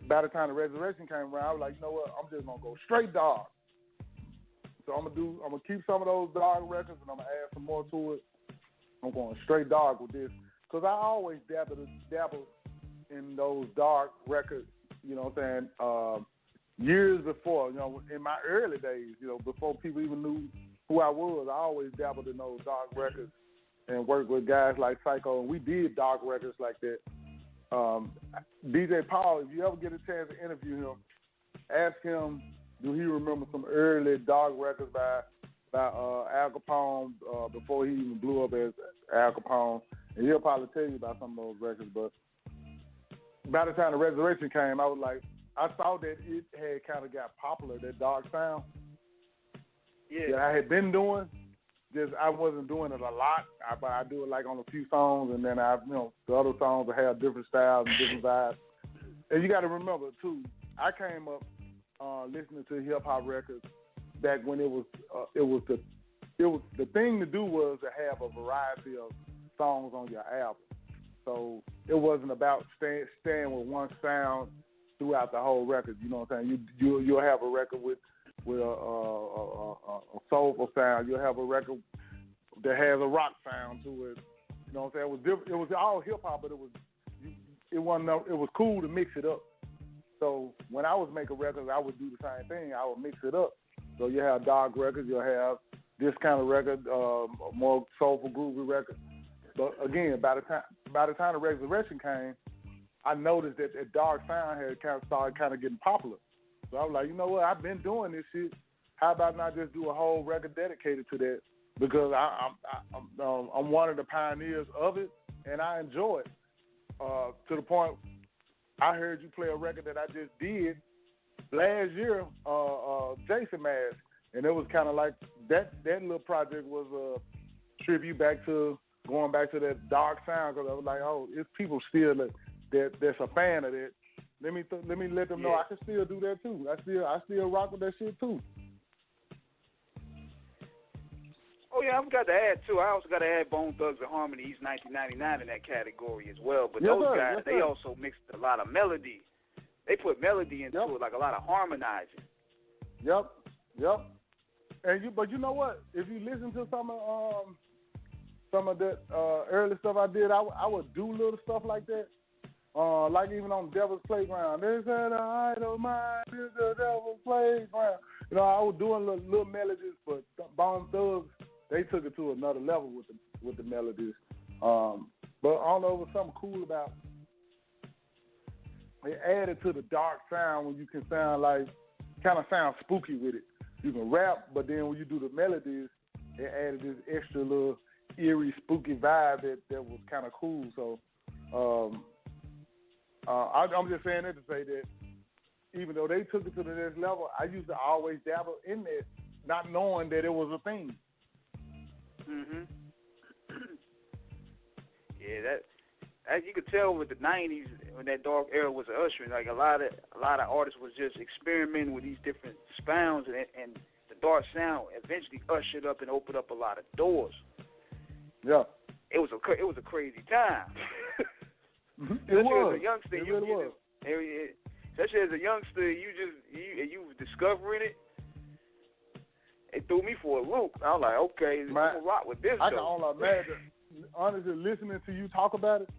by the time the Resurrection came around, I was like, you know what? I'm just gonna go straight dark. So I'm gonna keep some of those dark records and I'm gonna add some more to it. I'm going straight dark with this because I always dabbled in those dark records. You know what I'm saying? Years before, you know, in my early days, you know, before people even knew who I was, I always dabbled in those dark records and worked with guys like Psycho, and we did dark records like that. DJ Paul, if you ever get a chance to interview him, ask him, do he remember some early dark records by Al Capone before he even blew up as Al Capone, and he'll probably tell you about some of those records. But by the time the Resurrection came, I was like, I saw that it had kind of got popular, that dark sound. Yeah. That I had been doing. Just I wasn't doing it a lot. I do it like on a few songs, and then the other songs will have different styles and different vibes. And you got to remember too, I came up listening to hip hop records back when it was the thing to do was to have a variety of songs on your album. So it wasn't about staying with one sound throughout the whole record. You know what I'm saying? You'll have a record with a soulful sound. You'll have a record that has a rock sound to it. You know what I'm saying? It was all hip hop, but it was cool to mix it up. So when I was making records, I would do the same thing. I would mix it up. So you have dark records, you'll have this kind of record, more soulful, groovy record. But again, by the time the Resurrection came, I noticed that that dark sound had started getting popular. So I was like, you know what? I've been doing this shit. How about not just do a whole record dedicated to that? Because I'm one of the pioneers of it, and I enjoy it to the point. I heard you play a record that I just did last year, Jason Mask, and it was kind of like that little project was a tribute going back to that dark sound, because I was like, oh, it's people still that's a fan of that. Let me let them know I can still do that too. I still rock with that shit too. Oh yeah, I've got to add too. I also got to add Bone Thugs and Harmony, East 1999 in that category as well. But those guys, they also mixed a lot of melody. They put melody into it, like a lot of harmonizing. Yep. But you know what? If you listen to some of that early stuff I did, I would do little stuff like that. Like even on Devil's Playground. They said, I don't mind, this is the Devil's Playground. You know, I was doing little melodies, but Bone Thugs, they took it to another level with the melodies. But I don't know, it was something cool about it. Added to the dark sound when you can kind of sound spooky with it. You can rap, but then when you do the melodies, it added this extra little eerie, spooky vibe that was kind of cool. So I'm just saying that to say that even though they took it to the next level, I used to always dabble in it, not knowing that it was a thing. Mhm. Yeah, that as you could tell with the '90s when that dark era was ushering, like a lot of artists was just experimenting with these different sounds, and the dark sound eventually ushered up and opened up a lot of doors. Yeah, it was a crazy time. It was. As a youngster, it really was. Especially as a youngster, you was discovering it. It threw me for a loop. I was like, okay, I'm gonna rock with this. I can only imagine. Honestly, listening to you talk about it,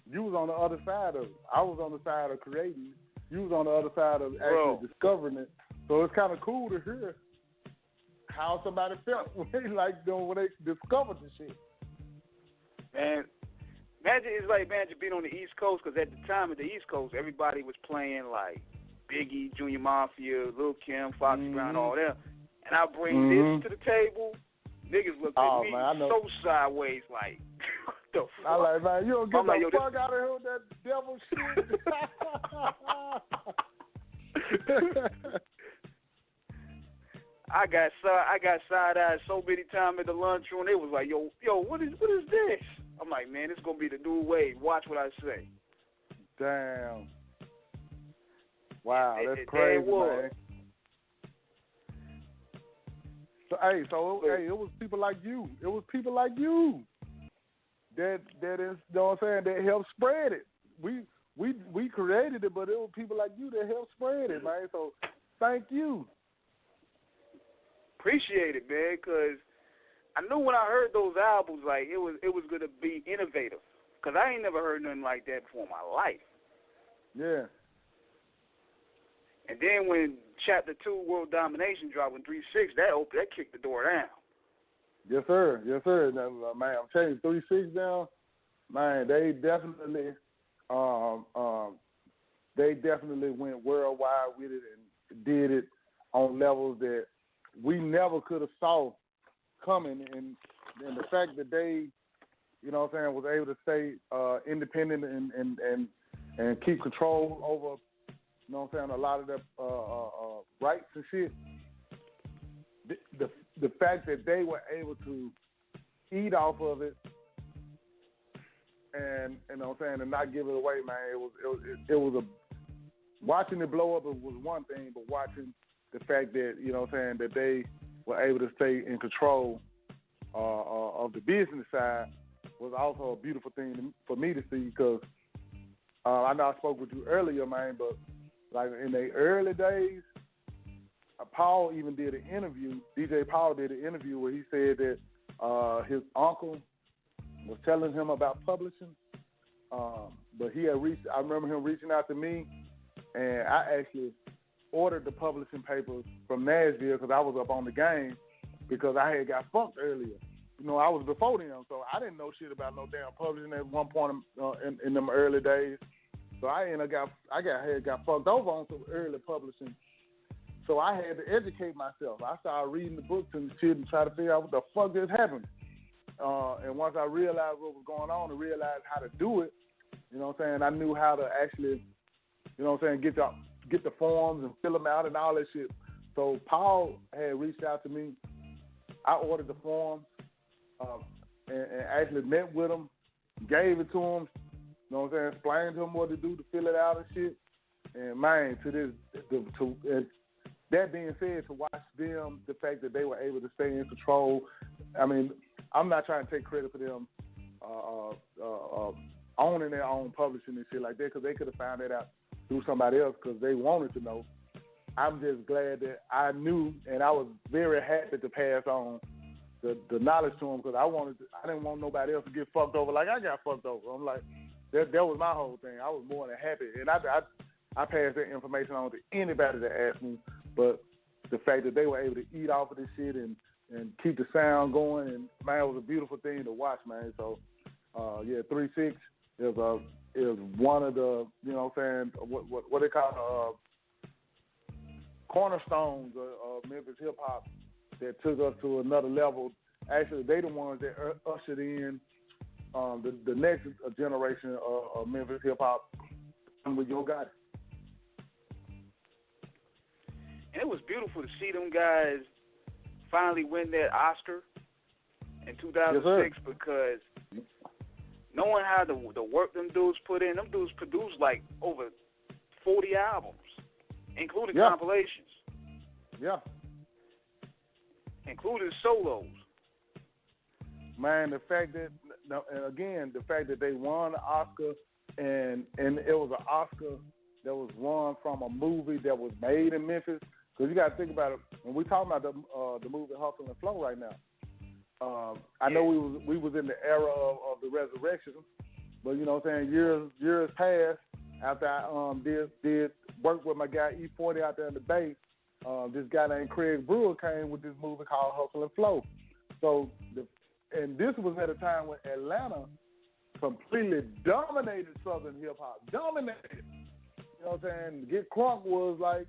you was on the other side of it. I was on the side of creating. You was on the other side of actually discovering it. So it's kind of cool to hear how somebody felt when they discovered the shit. Man, imagine being on the East Coast, because at the time of the East Coast, everybody was playing like Biggie, Junior Mafia, Lil Kim, Foxy Brown, all them. And I bring this to the table, niggas look at me so sideways like, what the fuck? I like, man, you don't get the fuck out of here with that devil shit. I got side-eyed so many times at the lunchroom. They was like, yo, what is this? I'm like, man, it's gonna be the new wave. Watch what I say. Damn. Wow, that's crazy, man. So, it was people like you. It was people like you that is, you know what I'm saying, that helped spread it. We created it, but it was people like you that helped spread it, man. So, thank you. Appreciate it, man, because I knew when I heard those albums, like, it was going to be innovative, because I ain't never heard nothing like that before in my life. Yeah. And then when Chapter 2, World Domination dropped in 3-6, that kicked the door down. Yes, sir. Yes, sir. Now, man, I'm telling you, 3-6 down, man, they definitely went worldwide with it and did it on levels that we never could have saw coming. And the fact that they, you know what I'm saying, was able to stay independent and keep control over, you know what I'm saying, a lot of their rights and shit. The fact that they were able to eat off of it and, you know what I'm saying, and not give it away, man, it was watching it blow up was one thing, but watching the fact that, you know what I'm saying, that they were able to stay in control of the business side was also a beautiful thing for me to see, because I know I spoke with you earlier, man, but like in the early days, Paul even did an interview. DJ Paul did an interview where he said that his uncle was telling him about publishing, but he had reached. I remember him reaching out to me, and I actually ordered the publishing papers from Nashville because I was up on the game, because I had got fucked earlier. You know, I was before them, so I didn't know shit about no damn publishing at one point in them early days. So I got fucked over on some early publishing. So I had to educate myself. I started reading the books and shit and try to figure out what the fuck just happened. And once I realized what was going on and realized how to do it, you know what I'm saying, I knew how to actually, you know what I'm saying, get the forms and fill them out and all that shit. So Paul had reached out to me. I ordered the forms and actually met with him, gave it to him, you know what I'm saying, explained to him what to do to fill it out and shit. And man, that being said, to watch them, the fact that they were able to stay in control, I mean, I'm not trying to take credit for them owning their own publishing and shit like that, because they could have found that out through somebody else because they wanted to know. I'm just glad that I knew, and I was very happy to pass on the knowledge to them, because I didn't want nobody else to get fucked over like I got fucked over. I'm like, that was my whole thing. I was more than happy, and I passed that information on to anybody that asked me. But the fact that they were able to eat off of this shit and keep the sound going, and man, it was a beautiful thing to watch, man. So, 3-6 is one of the, you know what I'm saying, what they call cornerstones of Memphis hip hop that took us to another level. Actually, they the ones that ushered in the next generation of Memphis hip hop with Yo Gotti. And it was beautiful to see them guys finally win that Oscar in 2006, because knowing how the work them dudes put in, them dudes produced like over 40 albums, including compilations. Yeah. Including solos. Man, the fact that they won the Oscar, and it was an Oscar that was won from a movie that was made in Memphis. Because you got to think about it, when we talking about the movie Hustle and Flow right now, I know we was in the era of the resurrection, but you know what I'm saying, years passed after I did work with my guy E40 out there in the Bay. This guy named Craig Brewer came with this movie called Hustle and Flow. So, and this was at a time when Atlanta completely dominated Southern hip hop, dominated. You know what I'm saying? Get Crunk was like,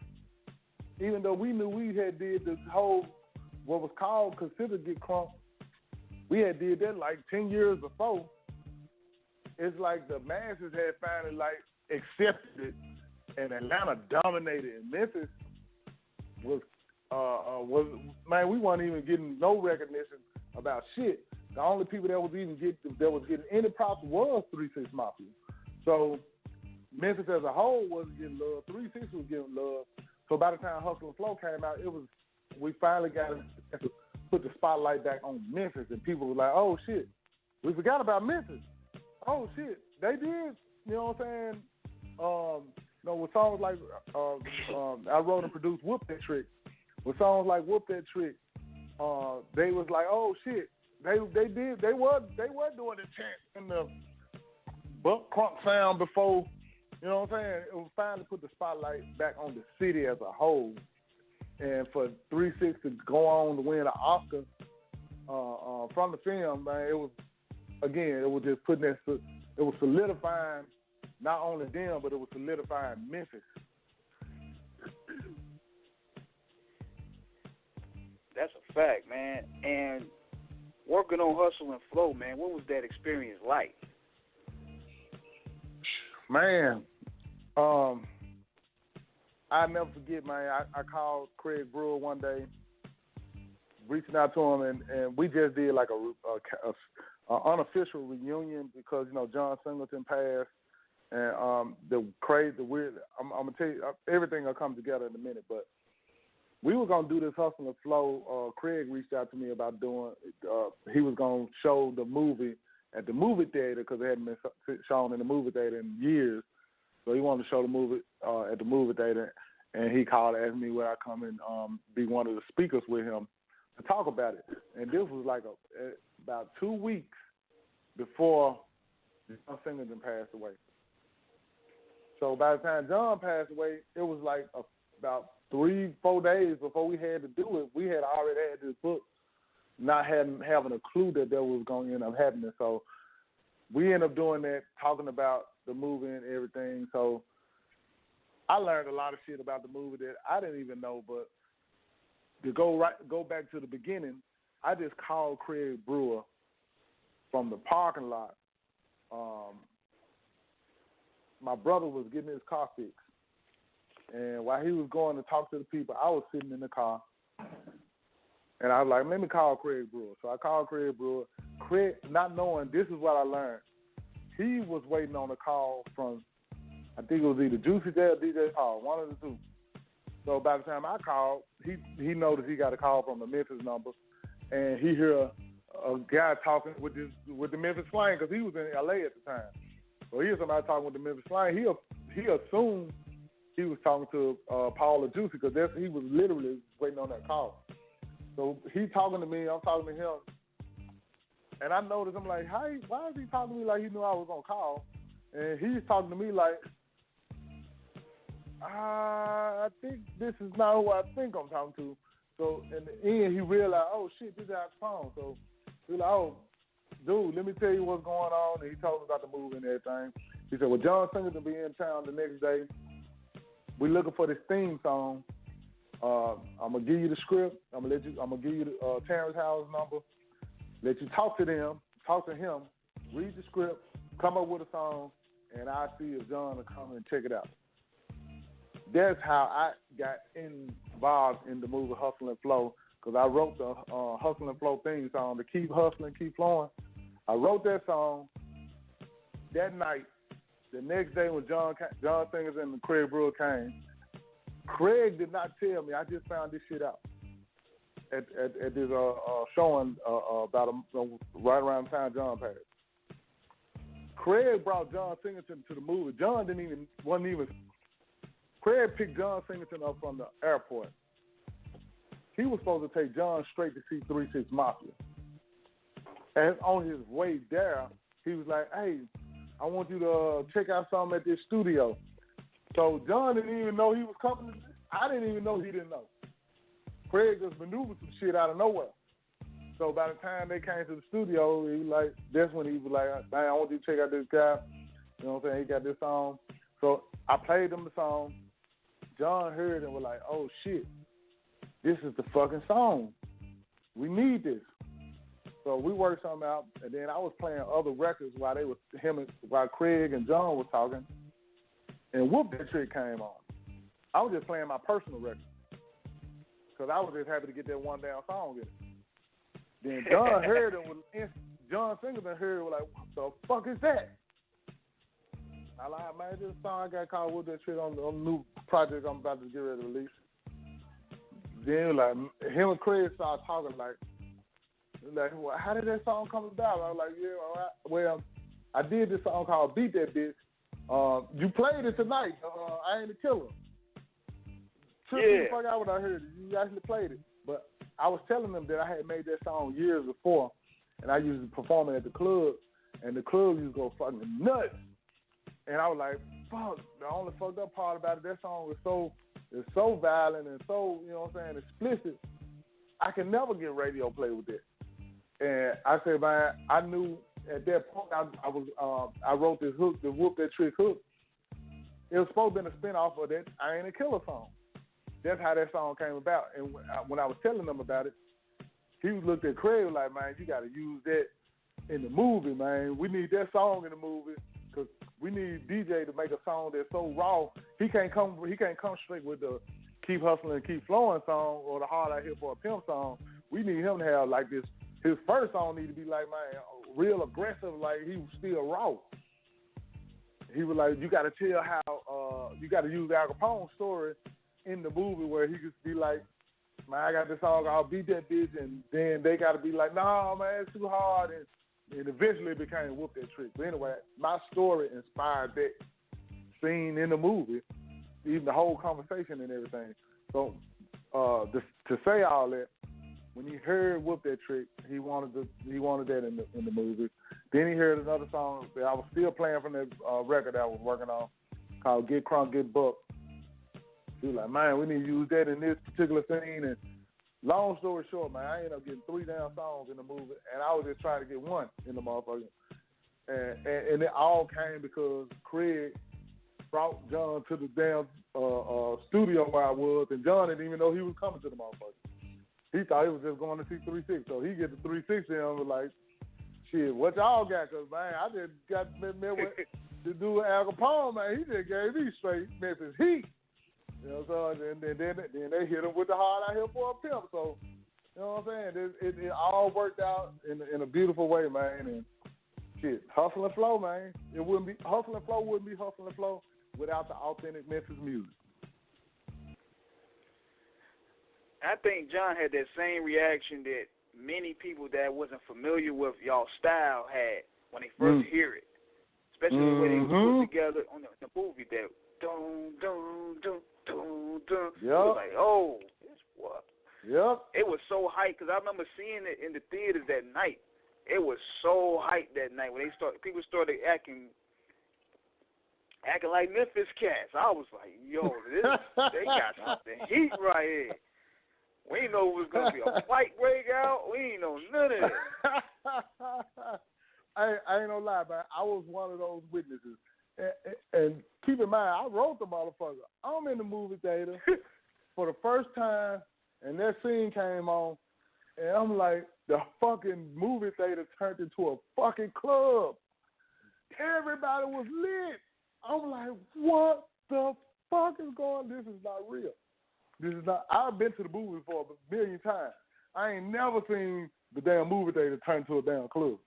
even though we knew we had did this whole, what was considered Get Crunk, we had did that like 10 years before. It's like the masses had finally like accepted it and Atlanta dominated, and Memphis was man, we weren't even getting no recognition about shit. The only people that was getting any props was 3 6 Mafia. So Memphis as a whole wasn't getting love. 3 6 was getting love. So by the time Hustle and Flow came out, we finally got to put the spotlight back on Memphis, and people were like, "Oh shit, we forgot about Memphis. Oh shit, they did." You know what I'm saying? With songs like I wrote and produced "Whoop Dat Trick." With songs like "Whoop Dat Trick," they was like, "Oh shit, they were doing the chant and the buck crunk sound before." You know what I'm saying? It was finally put the spotlight back on the city as a whole, and for 3 6 to go on to win an Oscar from the film, man, it was just it was solidifying not only them, but it was solidifying Memphis. That's a fact, man. And working on Hustle and Flow, man, what was that experience like? Man, I'll never forget, man. I called Craig Brewer one day, reaching out to him, and we just did like a unofficial reunion because, John Singleton passed, and the weird. I'm gonna tell you, everything will come together in a minute, but we were gonna do this Hustle and Flow. Craig reached out to me about doing. He was gonna show the movie at the movie theater because it hadn't been shown in the movie theater in years. So he wanted to show the movie at the movie theater, and he called and asked me would I come and be one of the speakers with him to talk about it. And this was like about 2 weeks before John Singleton passed away. So by the time John passed away, it was like about 3-4 days before we had to do it. We had already had this book, not having a clue that was going to end up happening. So we ended up doing that, talking about the movie and everything. So I learned a lot of shit about the movie that I didn't even know. But to go back to the beginning, I just called Craig Brewer from the parking lot. My brother was getting his car fixed. And while he was going to talk to the people, I was sitting in the car. And I was like, let me call Craig Brewer. So I called Craig Brewer. Craig, not knowing, this is what I learned. He was waiting on a call from, I think it was either Juicy J or DJ Paul, one of the two. So by the time I called, he noticed he got a call from the Memphis number. And he heard a guy talking with the Memphis slang because he was in L.A. at the time. So he heard somebody talking with the Memphis slang. He assumed he was talking to Paul or Juicy because he was literally waiting on that call. So he talking to me, I'm talking to him, and I noticed, I'm like, why is he talking to me like he knew I was going to call? And he's talking to me like, I think this is not who I think I'm talking to. So in the end, he realized, oh, shit, this is our phone. So he's like, oh, dude, let me tell you what's going on. And he told me about the movie and everything. He said, well, John Singleton will be in town the next day. We're looking for this theme song. I'm gonna give you the script. I'm gonna give you the Terrence Howard's number. Let you talk to him, read the script, come up with a song, and I'll see if John will come and check it out. That's how I got involved in the movie Hustle and Flow, because I wrote the Hustle and Flow theme song to keep hustling, keep flowing. I wrote that song that night. The next day when John Singleton and Craig Brewer came, Craig did not tell me. I just found this shit out at this showing about right around the time John passed. Craig brought John Singleton to the movie. Craig picked John Singleton up from the airport. He was supposed to take John straight to see 3 6 Mafia. And on his way there, he was like, hey, I want you to check out something at this studio. So John didn't even know he was coming. I didn't even know he didn't know. Craig just maneuvered some shit out of nowhere. So by the time they came to the studio, that's when he was like, man, I want you to check out this guy. You know what I'm saying? He got this song. So I played him the song. John heard it and was like, oh shit, this is the fucking song. We need this. So we worked something out, and then I was playing other records while Craig and John was talking. and Whoop That Trick came on. I was just playing my personal record because I was just happy to get that one damn song in it. Then John heard it. John Singleton heard it, was like, what the fuck is that? I like, man, this song I got called Whoop That Trick on the new project I'm about to get ready to release. Then like him and Craig started talking like well, how did that song come about? I was like, yeah, all right. Well, I did this song called Beat That Bitch. You played it tonight. I Ain't a Killer. Tripped the fuck out when I heard it. You actually played it. But I was telling them that I had made that song years before, and I used to perform it at the club, and the club used to go fucking nuts. And I was like, fuck, the only fucked up part about it, that song is so violent and so, you know what I'm saying, explicit. I can never get radio play with that. And I said, man, I knew at that point I wrote this hook, the Whoop That Trick hook. It was supposed to be a spinoff of that I Ain't a Killer song. That's how that song came about. And when I was telling them about it, he looked at Craig like, man, you got to use that in the movie, man. We need that song in the movie because we need DJ to make a song that's so raw. He can't come straight with the Keep Hustling, Keep Flowing song or the Hard Out Here for a Pimp song. We need him to have like this. His first song need to be like, man, real aggressive, like he was still raw. He was like, you got to tell how, you got to use Al Capone's story in the movie where he could be like, man, I got this song, I'll Beat That Bitch, and then they got to be like, nah, man, it's too hard, and eventually it became Whoop That Trick. But anyway, my story inspired that scene in the movie, even the whole conversation and everything. So to say all that, when he heard Whoop That Trick, he wanted that in the movie. Then he heard another song that I was still playing from that record that I was working on called Get Crunk, Get Buck. He was like, man, we need to use that in this particular scene. And long story short, man, I ended up getting 3 damn songs in the movie, and I was just trying to get one in the motherfucker. And it all came because Craig brought John to the damn studio where I was, and John didn't even know he was coming to the motherfucker. He thought he was just going to see 3-6, so he get the 3-6 and was like, shit, what y'all got? Because, man, I just got met with the dude Al Capone, man. He just gave me straight Memphis heat. You know what I'm saying? And then they hit him with the Hard Out Here for a Pimp. So, you know what I'm saying? It all worked out in a beautiful way, man. And shit, Hustle and Flow, man. Hustle and Flow wouldn't be Hustle and Flow without the authentic Memphis music. I think John had that same reaction that many people that wasn't familiar with y'all style had when they first hear it, especially the way they was put together on the movie. That dun dun dun dun dun. Yep. It was like, oh, this what? Yep. It was so hyped because I remember seeing it in the theaters that night. It was so hyped that night when people started acting like Memphis cats. I was like, yo, they got something heat right here. We didn't know it was going to be a fight break out. We didn't know none of that. I ain't gonna lie, man. I was one of those witnesses. And keep in mind, I wrote the motherfucker. I'm in the movie theater for the first time, and that scene came on, and I'm like, the fucking movie theater turned into a fucking club. Everybody was lit. I'm like, what the fuck is going on? This is not real. This is not. I've been to the movie for a million times. I ain't never seen the damn movie theater turn to a damn club.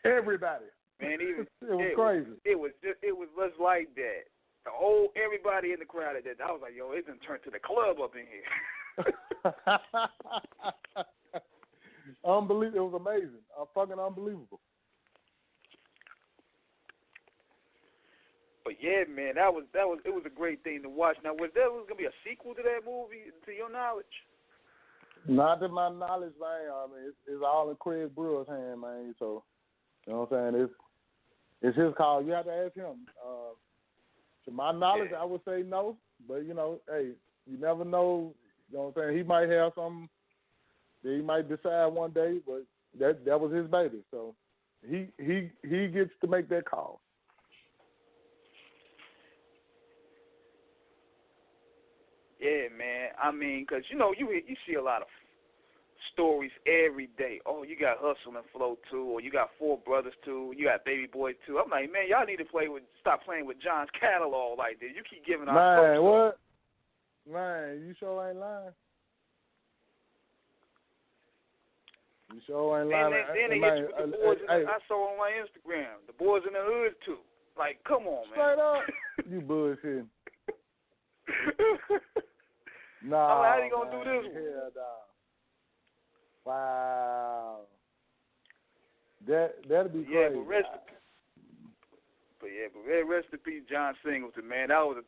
Everybody. Man, it was crazy. It was just like that. Everybody in the crowd at that. I was like, yo, it done turned to the club up in here. Unbelievable. It was amazing. Fucking unbelievable. But yeah, man, it was a great thing to watch. Now, was gonna be a sequel to that movie, to your knowledge? Not to my knowledge, man. I mean, it's all in Craig Brewer's hand, man. So, you know what I'm saying? It's his call. You have to ask him. To my knowledge, I would say no. But you know, hey, you never know. You know what I'm saying? He might have something that he might decide one day, but that was his baby. So he gets to make that call. Yeah, man. I mean, because, you know, you see a lot of stories every day. Oh, you got Hustle and Flow too, or you got Four Brothers too, you got Baby Boy too. I'm like, man, y'all need to stop playing with John's catalog like this. You keep giving out. Man, what? Man, you sure ain't lying. You sure ain't lying. Then they hit you with the boys. I saw on my Instagram, the boys in the hood too. Like, come on, man. Straight up, you bullshit. Nah, how you gonna do this? Hell nah. Wow. That'd be crazy. But rest in peace, John Singleton, man. That was a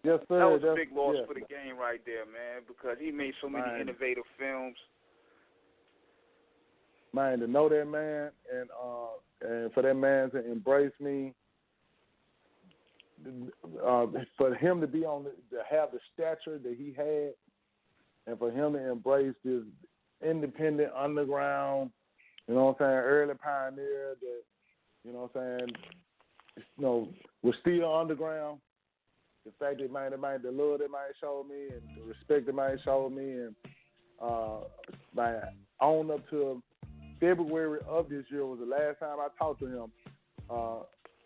big loss for the game right there, man, because he made so many innovative films. Man, to know that man and for that man to embrace me, for him to be to have the stature that he had, and for him to embrace this independent underground, you know what I'm saying, early pioneer that, you know what I'm saying, was still underground. The fact that the love that man showed me and the respect that man showed me, and on up to February of this year was the last time I talked to him.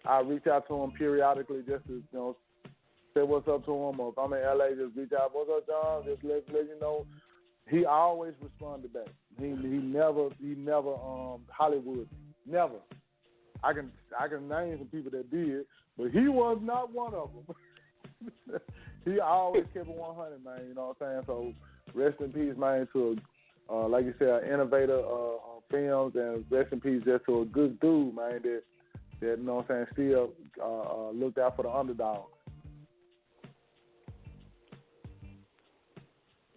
I reach out to him periodically just to, say what's up to him, or if I'm in LA, just reach out, what's up, John? Just let you know. He always responded back. He never Hollywood, never. I can name some people that did, but he was not one of them. He always kept it 100, man. You know what I'm saying? So rest in peace, man, to like you said, an innovator on films, and rest in peace just to a good dude, man, that you know what I'm saying, still looked out for the underdog.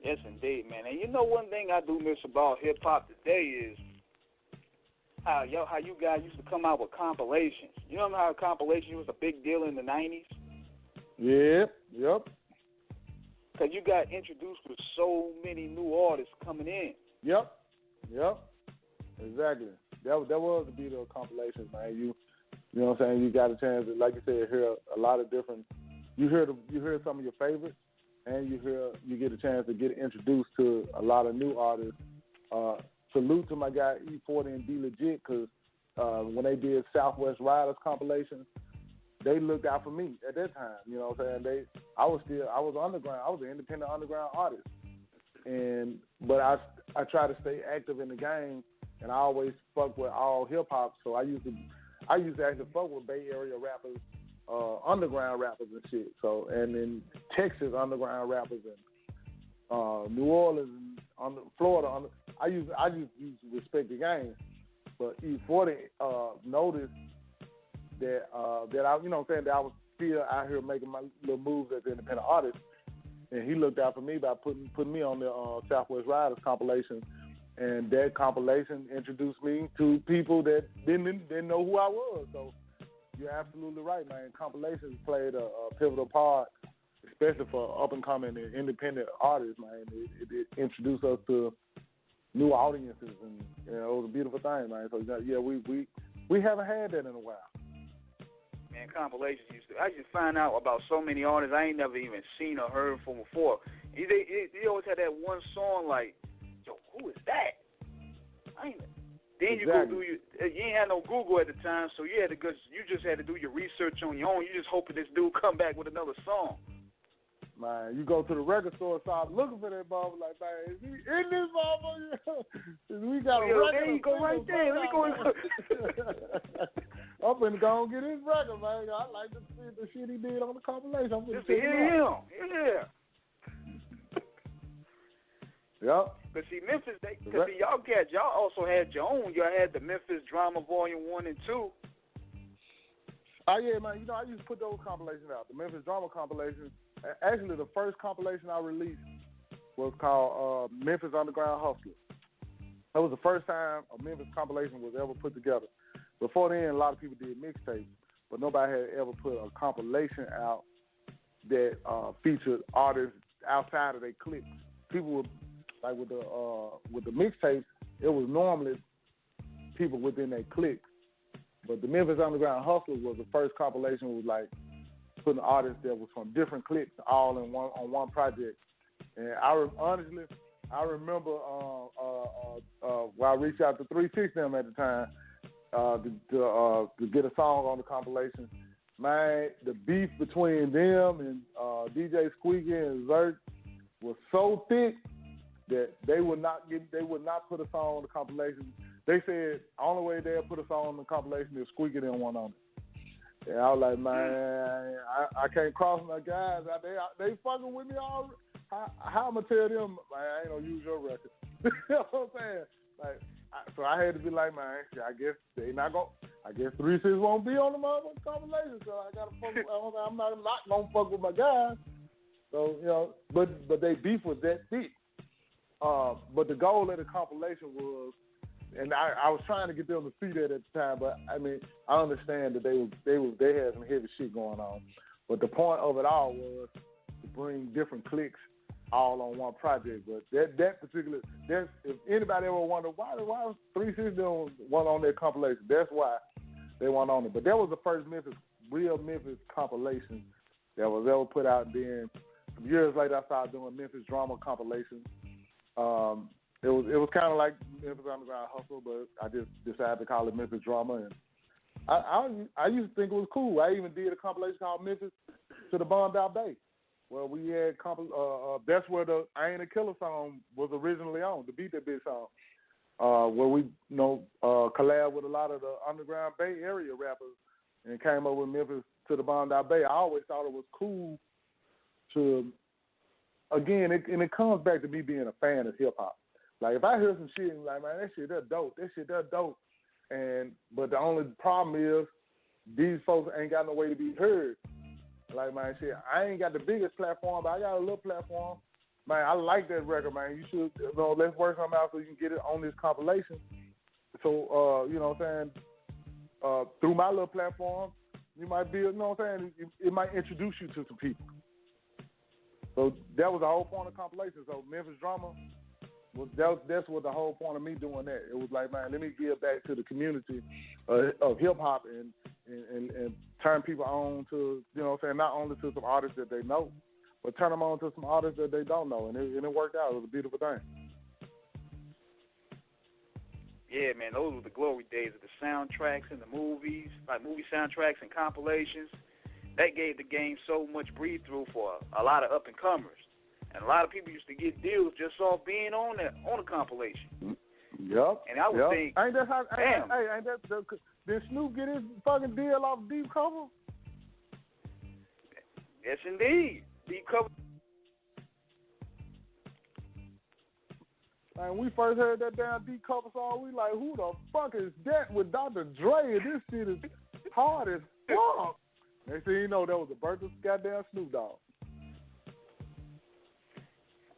Yes, indeed, man. And you know one thing I do miss about hip-hop today is how you guys used to come out with compilations. You know how compilation was a big deal in the 90s? Yep. Because you got introduced with so many new artists coming in. Yep. Exactly. That was the beauty of compilations, man. You know what I'm saying? You got a chance to, like you said, hear a lot of different. You hear some of your favorites, and you get a chance to get introduced to a lot of new artists. Salute to my guy E40 and D Legit, because when they did Southwest Riders compilations, they looked out for me at that time. You know what I'm saying? I was underground. I was an independent underground artist, but I try to stay active in the game, and I always fuck with all hip hop. So I used to actually fuck with Bay Area rappers, underground rappers and shit. So, and in Texas underground rappers, and New Orleans and Florida. I used to respect the game, but E40 noticed that I, you know what I'm saying, that I was still out here making my little moves as an independent artist, and he looked out for me by putting me on the Southwest Riders compilation, and that compilation introduced me to people that didn't know who I was. So you're absolutely right, man. Compilations played a pivotal part, especially for up and coming independent artists, man. It introduced us to new audiences, and it was a beautiful thing, man. So yeah, we haven't had that in a while. Man, compilations I used to find out about so many artists I ain't never even seen or heard from before. They always had that one song like, yo, who is that? Then you go you ain't had no Google at the time, so you just had to do your research on your own. You just hoping this dude come back with another song. Man, you go to the record store and start looking for that bubble, like, man, is he in this bubble? We got a record. There you go right there. Let me go. I'm finna go and get his record, man. I like to see the shit he did on the compilation. I'm finna check him. Yeah. Yep. But see, Memphis, y'all also had your own. Y'all had the Memphis Drama Volume 1 and 2. Oh, yeah, man. You know, I used to put those compilations out. The Memphis Drama compilation. Actually, the first compilation I released was called Memphis Underground Hustler. That was the first time a Memphis compilation was ever put together. Before then, a lot of people did mixtapes, but nobody had ever put a compilation out that featured artists outside of their cliques. People would, like with the mixtapes, it was normally people within their cliques. But the Memphis Underground Hustler was the first compilation, was like putting artists that was from different cliques all in one project. And honestly, I remember Well, I reached out to 360 them at the time to get a song on the compilation. Man, the beef between them and DJ Squeaky and Zert was so thick that they would not put a song on the compilation. They said the only way they'll put a song on the compilation is Squeaky didn't want on it. And I was like, man, I can't cross my guys out there. They fucking with me all. How am I tell them, man, I ain't gonna use your record? You know what I'm saying? Like, so I had to be like, man, I guess they not gonna. I guess 3 6 won't be on the motherfucking compilation, so I gotta fuck with. I'm not gonna fuck with my guys. So you know, but they beef was that deep. But the goal of the compilation was, and I was trying to get them to see that at the time, but I mean, I understand that they had some heavy shit going on. But the point of it all was to bring different cliques all on one project. But that particular, if anybody ever wondered why was 3 6 doing one on their compilation, that's why they weren't on it. But that was the first real Memphis compilation that was ever put out. And then some years later, I started doing Memphis drama compilations. It was kind of like Memphis Underground Hustle, but I just decided to call it Memphis Drama. And I used to think it was cool. I even did a compilation called Memphis to the Bondi Bay. Well, we had that's where the I Ain't a Killer song was originally on, the Beat That Bitch song, where we collab with a lot of the underground Bay Area rappers and came up with Memphis to the Bondi Bay. I always thought it was cool to, again, it comes back to me being a fan of hip hop. Like if I hear some shit and like, man, that shit that's dope, but the only problem is these folks ain't got no way to be heard. Like, man, shit, I ain't got the biggest platform, but I got a little platform. Man, I like that record, man. You should, let's work something out so you can get it on this compilation. So, you know what I'm saying, through my little platform, you might be, you know what I'm saying, it might introduce you to some people. So that was the whole point of the compilation. So Memphis Drama, that's what the whole point of me doing that. It was like, man, let me give back to the community of hip-hop and turn people on to, you know what I'm saying, not only to some artists that they know, but turn them on to some artists that they don't know. And it worked out. It was a beautiful thing. Yeah, man, those were the glory days of the soundtracks and the movies, like movie soundtracks and compilations. That gave the game so much breathe-through for a lot of up-and-comers. And a lot of people used to get deals just off being on a compilation. Yep. And I would think, ain't that how, damn. Ain't that did Snoop get his fucking deal off Deep Cover? Yes, indeed. Deep Cover. And we first heard that damn Deep Cover song, we like, who the fuck is that with Dr. Dre? This shit is hard as fuck. Next thing you know, that was the birth of goddamn Snoop Dogg.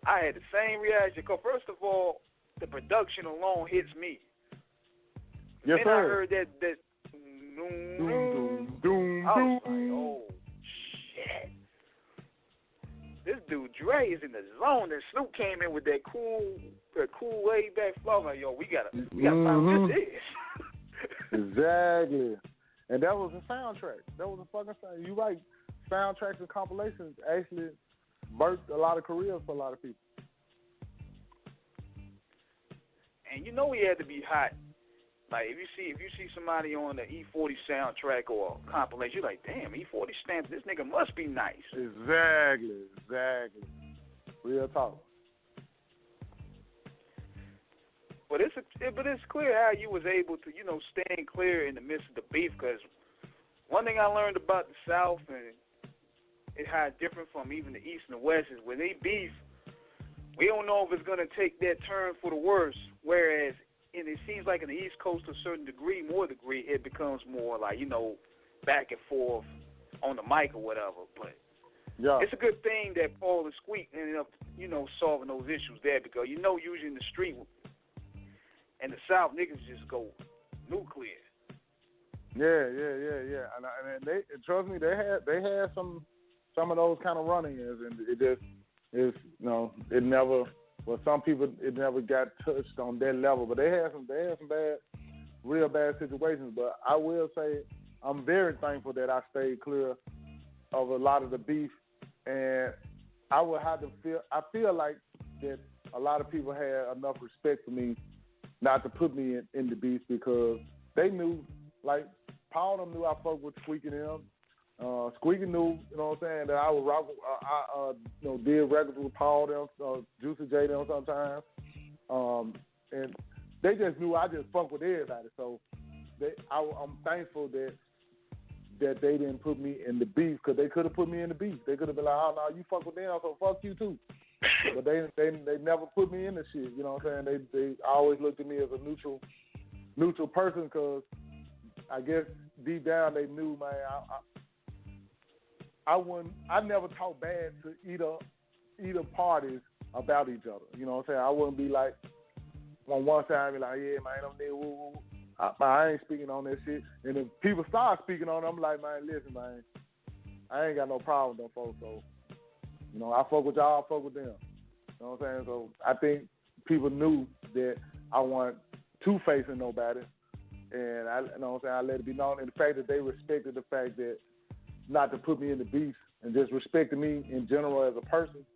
I had the same reaction. Cause first of all, the production alone hits me. Yes, then sir. I heard that doom. I was like, oh shit! This dude Dre is in the zone. And Snoop came in with that cool laid back flow. Like, yo, we gotta find this. Exactly. And that was a soundtrack. That was a fucking sound. You right. Soundtracks and compilations actually birthed a lot of careers for a lot of people. And you know he had to be hot. Like if you see somebody on the E40 soundtrack or compilation, you're like, damn, E40 stamps. This nigga must be nice. Exactly. Real talk. But it's clear how you was able to, stand clear in the midst of the beef. Because one thing I learned about the South and how it's different from even the East and the West is when they beef, we don't know if it's going to take that turn for the worse. Whereas it seems like in the East Coast to a certain degree, it becomes more like, back and forth on the mic or whatever. But yeah, it's a good thing that Paul and Squeak ended up, solving those issues there because, usually in the street, in the South, niggas just go nuclear. Yeah. And they, trust me, they had some of those kind of run-ins, and it just is, it never. Well, some people it never got touched on that level, but they had some real bad situations. But I will say I'm very thankful that I stayed clear of a lot of the beef, and I feel like that a lot of people had enough respect for me not to put me in the beef because they knew, like, Paul them knew I fucked with Squeaky them. Squeaky knew, you know what I'm saying, that I would rock, did records with Paul them, Juicy J them sometimes. And they just knew I just fuck with everybody. So I'm thankful that they didn't put me in the beef because they could have put me in the beef. They could have been like, oh, no, you fuck with them, so fuck you too. But they never put me in the shit. You know what I'm saying? They always looked at me as a neutral person because I guess deep down they knew, man, I never talk bad to either parties about each other. You know what I'm saying? I wouldn't be like, on one side, be like, yeah, man, I'm there, woo, woo. I ain't speaking on that shit. And if people start speaking on it, I'm like, man, listen, man, I ain't got no problem with them folks. So, you know, I fuck with y'all, I fuck with them. You know what I'm saying? So I think people knew that I wasn't two-facing nobody. And I, you know what I'm saying, I let it be known. And the fact that they respected the fact that not to put me in the beef and just respected me in general as a person,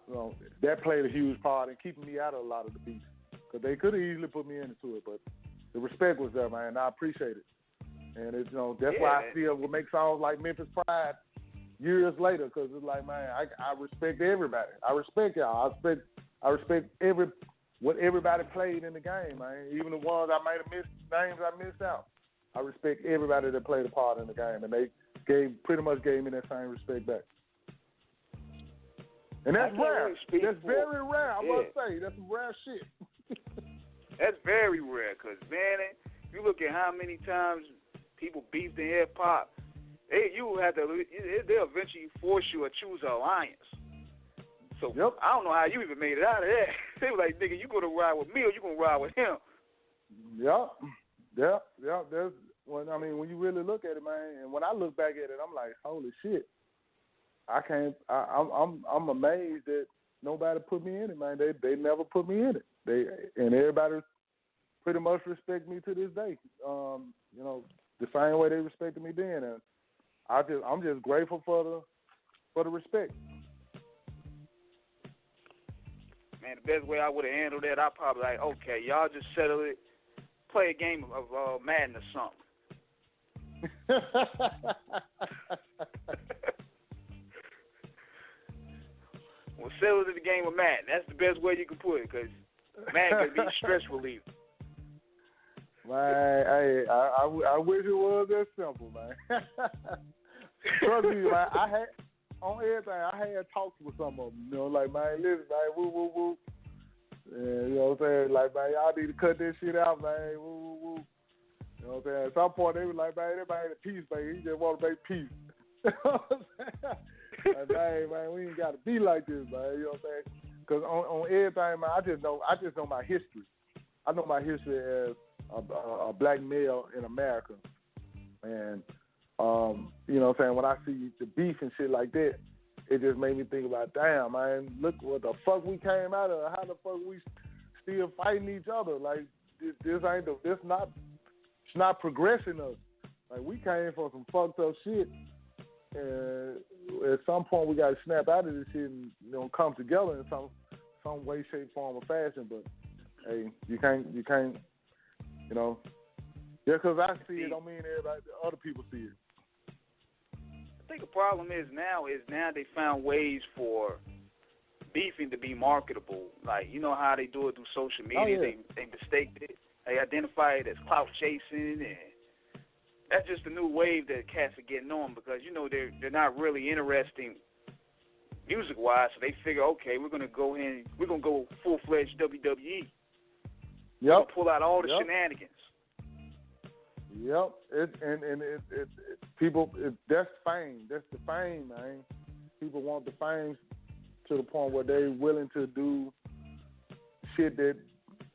you know, that played a huge part in keeping me out of a lot of the beef. Because they could have easily put me into it, but the respect was there, man, and I appreciate it. And it's, you know, that's why I still will make songs like Memphis Pride years later, because it's like, man, I respect everybody. I respect y'all. I respect what everybody played in the game, man. Even the ones I might have missed, names I missed out. I respect everybody that played a part in the game, and they pretty much gave me that same respect back. And that's rare. That's very rare. I must say, that's some rare shit. That's very rare, because, man, you look at how many times people beefed in hip-hop, they'll eventually force you to choose an alliance. So I don't know how you even made it out of that. They were like, nigga, you going to ride with me or you going to ride with him? Yeah. That's when you really look at it, man, and when I look back at it, I'm like, holy shit. I'm amazed that nobody put me in it, man. They never put me in it. And everybody pretty much respect me to this day. You know, the same way they respected me then, and I'm just grateful for the respect. Man, the best way I would have handled that, I'd probably like, okay, y'all just settle it, play a game of Madden or something. Well, settle it in the game of Madden. That's the best way you can put it, because Madden can be stress reliever. Man, I wish it was that simple, man. Trust me, man. On everything, I had talks with some of them. You know, like, man, listen, man, woo, woo, woo. And, you know what I'm saying? Like, man, y'all need to cut this shit out, man. Woo, woo, woo. You know what I'm saying? At some point, they were like, man, everybody at peace, man. He just want to make peace. You know what I'm saying? Like, man, we ain't got to be like this, man. You know what I'm saying? Because on everything, man, I just know my history. I know my history as a black male in America. And, you know what I'm saying, when I see the beef and shit like that, it just made me think about, damn, man, look what the fuck we came out of. How the fuck we still fighting each other? Like, it's not progressing us. Like, we came from some fucked up shit. And at some point, we got to snap out of this shit and, you know, come together in some way, shape, form, or fashion. But hey, you can't, you know, just because I see it don't mean everybody, other people see it. I think the problem is now they found ways for beefing to be marketable. Like, you know how they do it through social media. Oh, yeah. They mistaked it. They identify it as clout chasing, and that's just a new wave that cats are getting on, because, you know, they're not really interesting music-wise, so they figure, okay, we're gonna go full-fledged WWE. Yep. Pull out all the shenanigans. Yep. That's fame. That's the fame, man. People want the fame to the point where they're willing to do shit that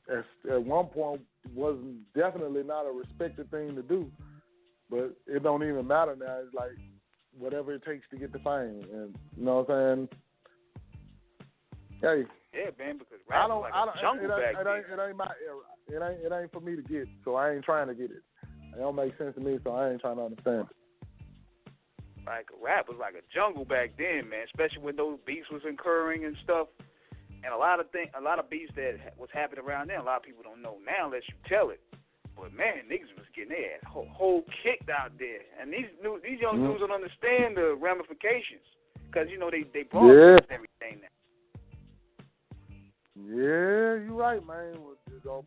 at one point wasn't definitely not a respected thing to do. But it don't even matter now. It's like whatever it takes to get the fame. And you know what I'm saying? Hey. Yeah, man, because rap is like a jungle back then. It ain't my era. It ain't for me to get, so I ain't trying to get it. It don't make sense to me, so I ain't trying to understand it. Like, rap was like a jungle back then, man, especially when those beefs was occurring and stuff. And a lot of beefs that was happening around then, a lot of people don't know now unless you tell it. But man, niggas was getting their ass whole kicked out there, and these young dudes don't understand the ramifications, because you know they broadcast everything now. Yeah, you right, man.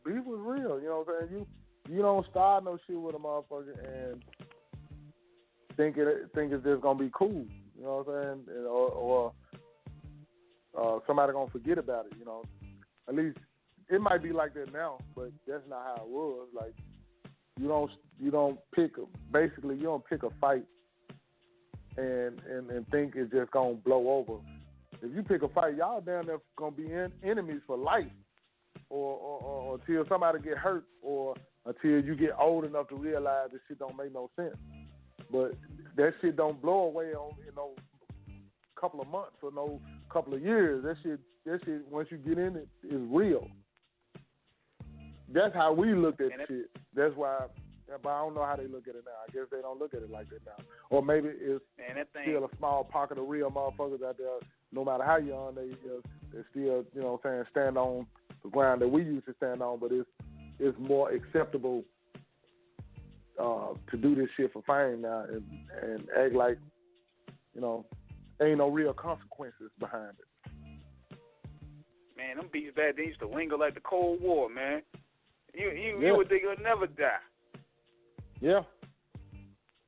Beef was real. You know what I'm saying? You don't start no shit with a motherfucker and think it's just gonna be cool. You know what I'm saying? Or somebody gonna forget about it. You know, at least. It might be like that now, but that's not how it was. Like you don't pick a fight and think it's just gonna blow over. If you pick a fight, y'all down there gonna be enemies for life, or until somebody get hurt, or until you get old enough to realize this shit don't make no sense. But that shit don't blow away on couple of months or no couple of years. That shit once you get in it is real. That's how we looked at shit. That's why, but I don't know how they look at it now. I guess they don't look at it like that now. Or maybe it's still a small pocket of real motherfuckers out there. No matter how young they still, you know what I'm saying, stand on the ground that we used to stand on. But it's more acceptable to do this shit for fame now and act like, you know, ain't no real consequences behind it. Man, them beats back then used to linger like the Cold War, man. You would think it'll never die. Yeah.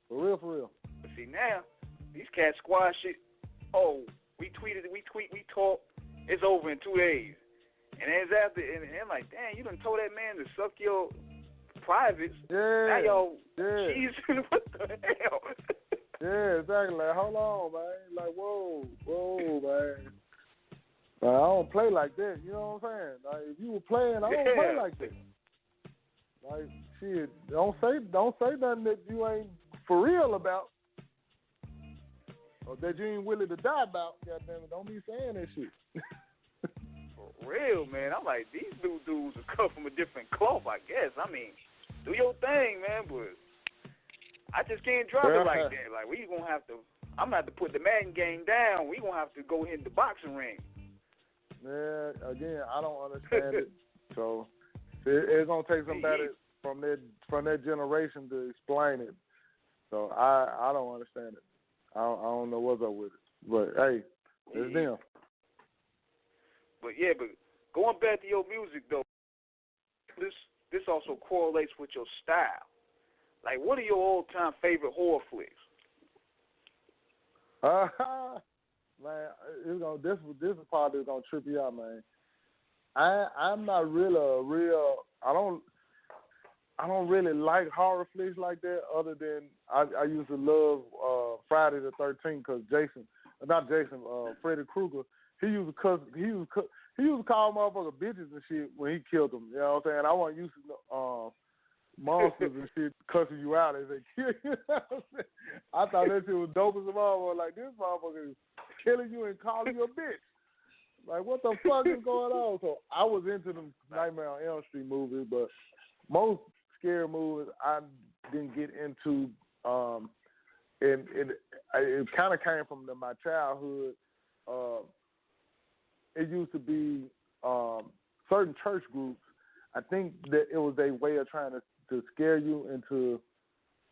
For real. But see now, these cats squash it. Oh, we talk. It's over in 2 days. And it's after, and I'm like, damn, you done told that man to suck your privates. Yeah. Now y'all, jeez, what the hell? Yeah, exactly. Like, hold on, man. Like, whoa, man. I don't play like that. You know what I'm saying? Like, if you were playing, I don't play like that. Like, shit, don't say nothing that you ain't for real about, or that you ain't willing to die about. Goddamn it, don't be saying that shit. For real, man. I'm like, these new dudes are cut from a different cloth, I guess. I mean, do your thing, man, but I just can't drop it like that. Like, I'm gonna have to put the Madden game down. We gonna have to go hit the boxing ring. Man, again, I don't understand it. So it's gonna take somebody from that generation to explain it. So I don't understand it. I don't know what's up with it. But hey, it's them. But going back to your music though, this also correlates with your style. Like, what are your all-time favorite horror flicks? Man, this is the part that's gonna trip you out, man. I'm not really I don't really like horror flicks like that. Other than I used to love Friday the 13th because Freddy Krueger. He used to call motherfuckers bitches and shit when he killed them. You know what I'm saying? I wasn't used to monsters and shit cussing you out as they kill you. I thought that shit was dope as a motherfucker. Like, this motherfucker is killing you and calling you a bitch. Like, what the fuck is going on? So I was into them Nightmare on Elm Street movies, but most scary movies I didn't get into. And it kind of came from my childhood. It used to be certain church groups. I think that it was a way of trying to scare you into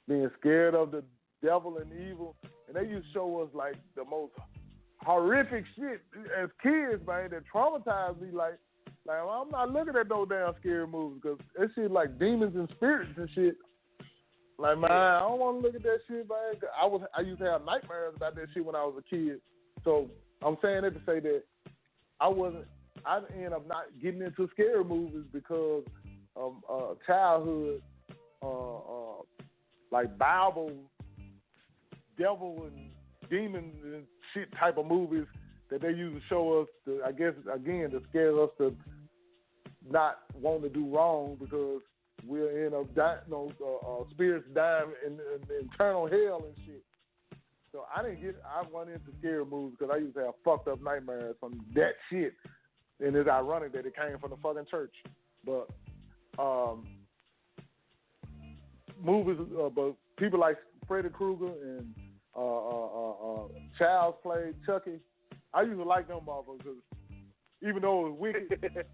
being scared of the devil and evil. And they used to show us, like, the most horrific shit as kids, man, that traumatized me. Like I'm not looking at no damn scary movies because that shit like demons and spirits and shit. Like, man, I don't want to look at that shit, man. I used to have nightmares about that shit when I was a kid. So I'm saying that to say that I ended up not getting into scary movies because of childhood, like Bible, devil and demon and shit type of movies that they used to show us to, I guess, again, to scare us to not want to do wrong because we'll end up dying, spirits dying in eternal hell and shit. So I went into scary movies because I used to have fucked up nightmares from that shit. And it's ironic that it came from the fucking church. But movies, but people like Freddy Krueger and Child's Play, Chucky, I used to like them motherfuckers because even though it was wicked.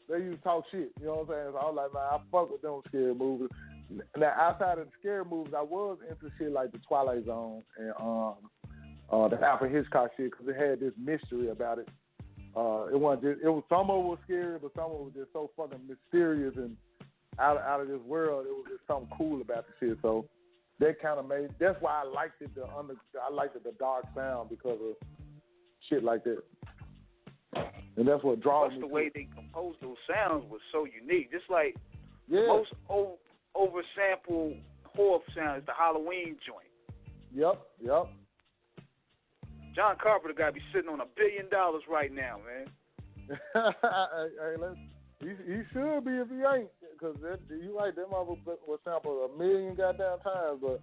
They used to talk shit, you know what I'm saying? So I was like, man, I fuck with them scary movies. Now, outside of the scary movies, I was into shit like the Twilight Zone and the Alfred Hitchcock shit because it had this mystery about it. It wasn't just, it was, some of it was scary, but some of it was just so fucking mysterious and out of this world. It was just something cool about the shit. So that kind of made, that's why I liked it. I liked it, the dark sound because of shit like that. And that's what draws me. Plus the way they composed those sounds was so unique. Just like the most oversampled horror sound is the Halloween joint. Yep. John Carpenter got to be sitting on $1 billion right now, man. He should be if he ain't, because you right, that motherfucker was sampled 1 million goddamn times. But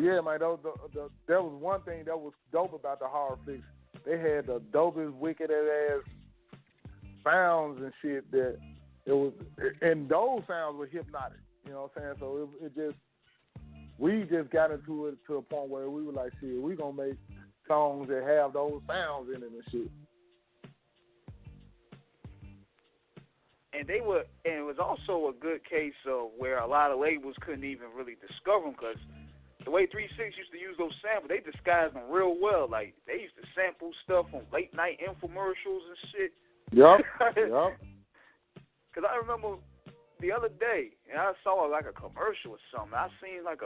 yeah, man, that was one thing that was dope about the horror flicks. They had the dopest, wicked ass sounds and shit that it was, and those sounds were hypnotic. You know what I'm saying? So we just got into it to a point where we were like, shit, we gonna make songs that have those sounds in it and shit. And it was also a good case of where a lot of labels couldn't even really discover them because the way 3 6 used to use those samples, they disguised them real well. Like, they used to sample stuff from late night infomercials and shit. Yep. Because I remember the other day, and I saw like a commercial or something. I seen like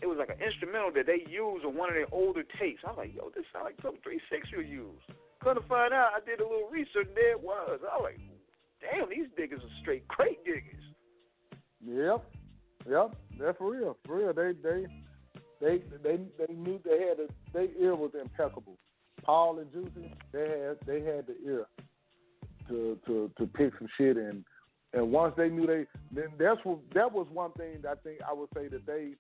it was like an instrumental that they used on one of their older tapes. I was like, yo, this sounds like something 3 6 would use. Couldn't find out. I did a little research, and there it was. I was like, damn, these diggers are straight crate diggers. Yep. That's for real. They knew their ear was impeccable. Paul and Juicy, they had the ear to pick some shit in. And once they knew that was one thing that I think I would say that they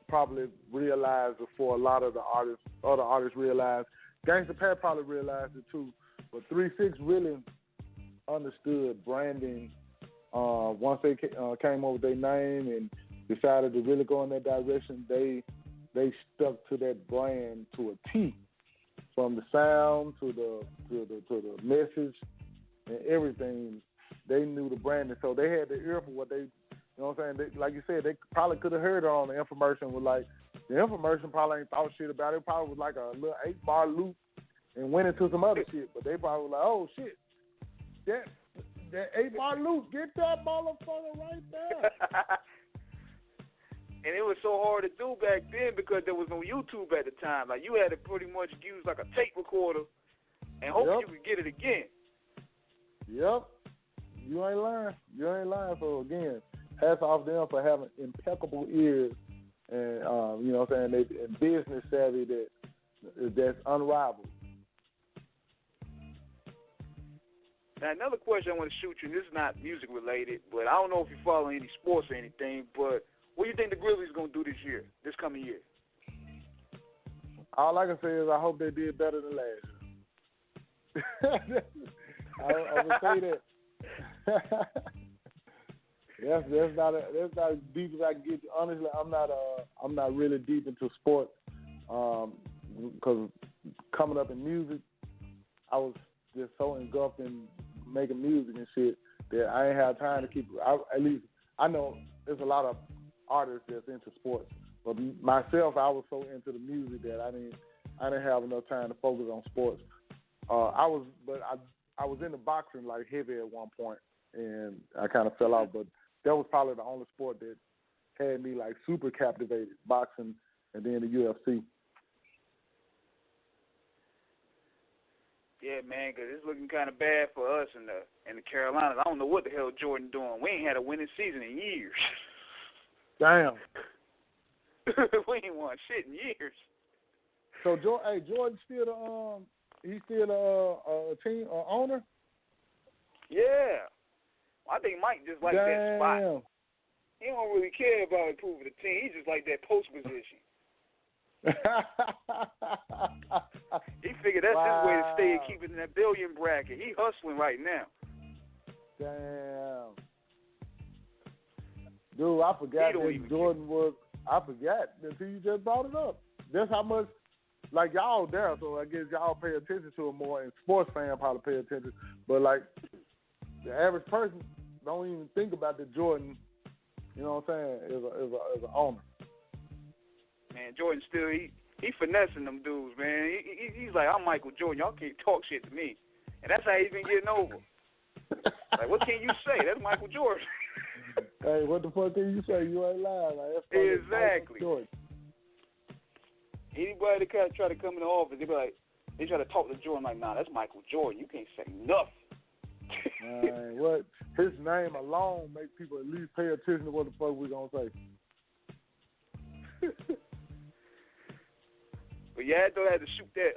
probably realized before a lot of the other artists realized. Gangsta Pat probably realized it too, but 3 6 really understood branding. Once they came up with their name and decided to really go in that direction, they stuck to that brand to a T, from the sound to the message and everything. They knew the branding, so they had the ear for what they, you know what I'm saying? Like you said, they probably could have heard it on the infomercial. Was like, the infomercial probably ain't thought shit about it. It probably was like a little 8-bar loop and went into some other shit. But they probably was like, oh shit, that 8-bar loop, get that motherfucker right there. And it was so hard to do back then because there was no YouTube at the time. Like, you had to pretty much use like a tape recorder and hope you could get it again. Yep. You ain't lying. So again, hats off them for having impeccable ears and you know what I'm saying, they business savvy that's unrivaled. Now, another question I want to shoot you, and this is not music related, but I don't know if you follow any sports or anything, but what do you think the Grizzlies are going to do this coming year? All I can say is I hope they did better than last year. I would say that. That's not as deep as I can get. Honestly, I'm not really deep into sports because coming up in music, I was just so engulfed in making music and shit that I ain't have time to keep. At least I know there's a lot of artists that's into sports, but myself, I was so into the music that I didn't have enough time to focus on sports. I was into boxing like heavy at one point, and I kind of fell off. But that was probably the only sport that had me like super captivated, boxing and then the UFC. Yeah, man, because it's looking kind of bad for us in the Carolinas. I don't know what the hell Jordan doing. We ain't had a winning season in years. Damn. We ain't won shit in years. So, Jordan still he's still a team owner? Yeah. I think Mike just like that spot. He don't really care about improving the team. He just like that post position. He figured that's his way to stay and keep it in that billion bracket. He hustling right now. Damn. Dude, I forgot that Jordan was. I forgot until you just brought it up. That's how much like y'all there, so I guess y'all pay attention to it more, and sports fans probably pay attention. But like the average person don't even think about the Jordan. You know what I'm saying? As an owner. Man, Jordan still he finessing them dudes, man. He's like, I'm Michael Jordan. Y'all can't talk shit to me, and that's how he's been getting over. Like, what can you say? That's Michael Jordan. Hey, what the fuck can you say? You ain't lying. Like, that's exactly. Anybody that try to come in the office, they try to talk to Jordan like, nah, that's Michael Jordan. You can't say nothing. What? His name alone makes people at least pay attention to what the fuck we gonna say. But yeah, I thought I had to shoot that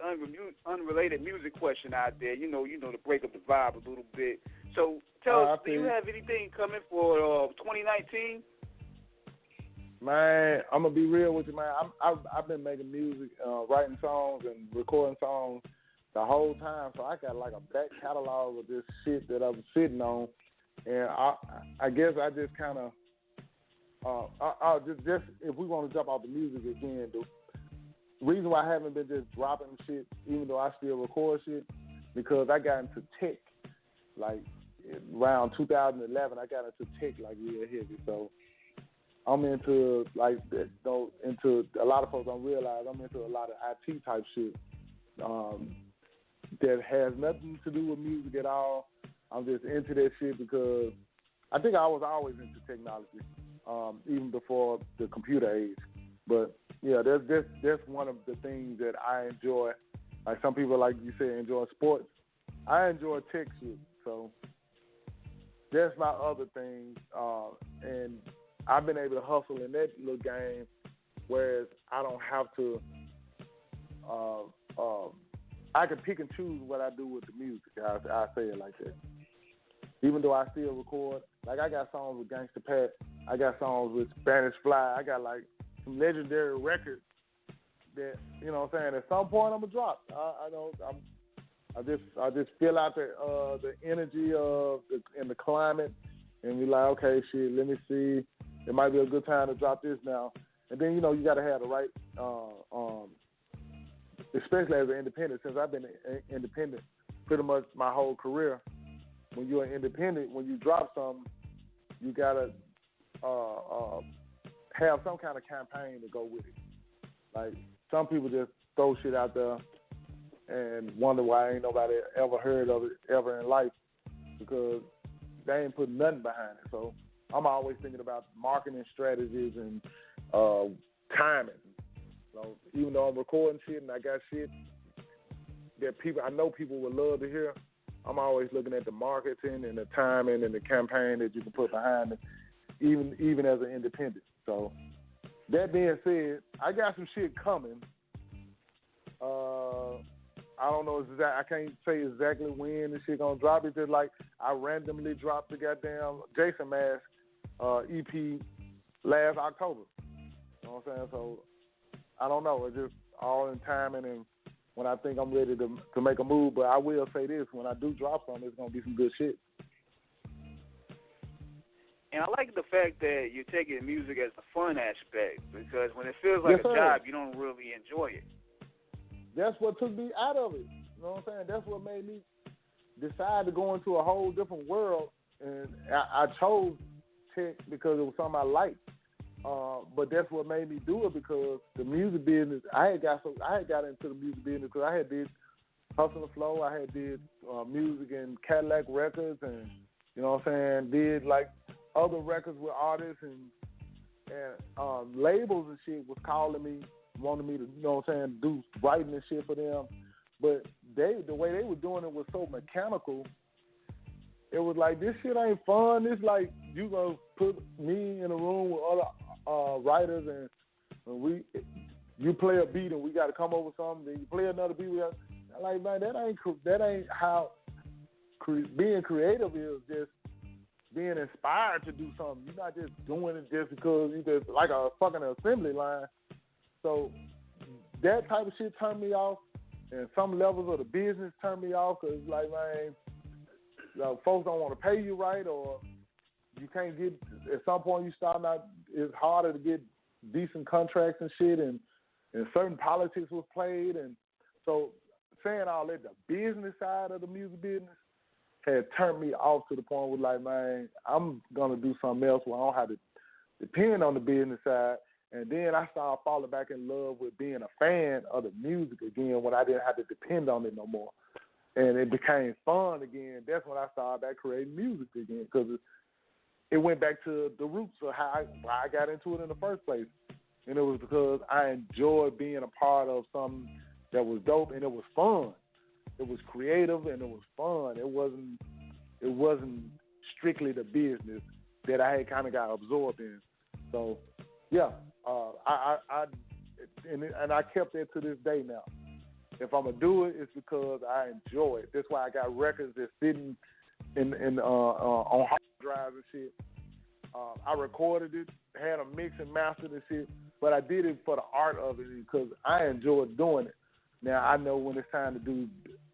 unrelated music question out there. You know, to break up the vibe a little bit. So tell us, do you have anything coming for 2019? Man, I'm gonna be real with you, man. I've been making music, writing songs and recording songs the whole time. So I got like a back catalog of this shit that I'm sitting on, and I guess I just kind of just if we want to jump off the music again, the reason why I haven't been just dropping shit, even though I still record shit, because I got into tech like around 2011. I got into tech like real heavy, so I'm into like that. Though into a lot of folks don't realize I'm into a lot of IT type shit that has nothing to do with music at all. I'm just into that shit because I think I was always into technology, even before the computer age. But yeah, that's one of the things that I enjoy. Like some people, like you said, enjoy sports. I enjoy tech shit, so that's my other thing. And I've been able to hustle in that little game, whereas I don't have to. I can pick and choose what I do with the music. I say it like that. Even though I still record, like I got songs with Gangsta Pat, I got songs with Spanish Fly, I got like some legendary records that, you know what I'm saying, at some point I'm gonna drop. I just feel out the energy of and the climate, and be like, okay, shit, let me see. It might be a good time to drop this now. And then, you know, you got to have the right, especially as an independent, since I've been independent pretty much my whole career. When you're an independent, when you drop something, you got to have some kind of campaign to go with it. Like, some people just throw shit out there and wonder why ain't nobody ever heard of it ever in life, because they ain't put nothing behind it. So I'm always thinking about marketing strategies and timing. So even though I'm recording shit and I got shit that I know people would love to hear, I'm always looking at the marketing and the timing and the campaign that you can put behind it, even as an independent. So that being said, I got some shit coming. I don't know I can't say exactly when this shit gonna drop. It's just like I randomly dropped the goddamn Jason Mask EP last October. You know what I'm saying? So I don't know. It's just all in timing and when I think I'm ready to make a move. But I will say this: when I do drop something, it's gonna be some good shit. And I like the fact that you're taking music as the fun aspect, because when it feels like a job, you don't really enjoy it. That's what took me out of it. You know what I'm saying? That's what made me decide to go into a whole different world. And I chose tech because it was something I liked. But that's what made me do it, because the music business, I had got into the music business because I had did Hustle and Flow. I had did music in Cadillac Records, and you know what I'm saying, did like other records with artists and labels and shit was calling me, wanted me to, you know what I'm saying, do writing and shit for them. But the way they were doing it was so mechanical. It was like, this shit ain't fun. It's like you gonna put me in a room with other writers and you play a beat and we got to come up with something. Then you play another beat. Like, man, that ain't how being creative is. Just being inspired to do something. You're not just doing it just because you just like a fucking assembly line. So that type of shit turned me off, and some levels of the business turned me off, because like, man, folks don't want to pay you right, or you can't get, at some point you start out, it's harder to get decent contracts and shit, and and certain politics was played, and so saying all that, the business side of the music business had turned me off to the point where, like, man, I'm gonna do something else where I don't have to depend on the business side. And then I started falling back in love with being a fan of the music again when I didn't have to depend on it no more. And it became fun again. That's when I started back creating music again, because it went back to the roots of why I got into it in the first place. And it was because I enjoyed being a part of something that was dope and it was fun. It was creative and it was fun. It wasn't strictly the business that I had kind of got absorbed in. So, yeah, and I kept that to this day now. If I'm gonna do it, it's because I enjoy it. That's why I got records that's sitting on hard drives and shit. I recorded it, had a mix and mastered and shit, but I did it for the art of it because I enjoyed doing it. Now I know when it's time to do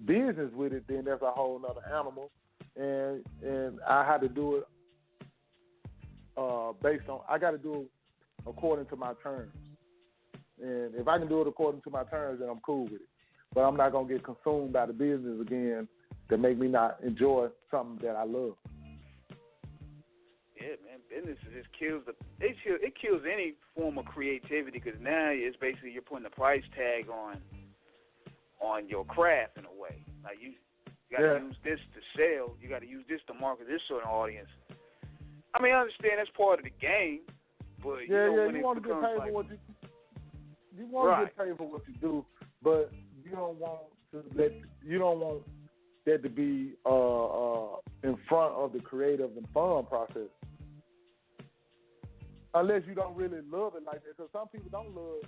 business with it, then that's a whole nother animal, and I had to do it I got to do it according to my terms. And if I can do it according to my terms, then I'm cool with it. But I'm not gonna get consumed by the business again that make me not enjoy something that I love. Yeah, man, business just kills it kills any form of creativity, because now it's basically you're putting a price tag on your craft in a way. Like you got to use this to sell, you got to use this to market this certain audience. I mean, I understand that's part of the game, but when you want to get paid for what you want to get paid for what you do, but you don't want that to be in front of the creative and fun process. Unless you don't really love it like that, because some people don't love.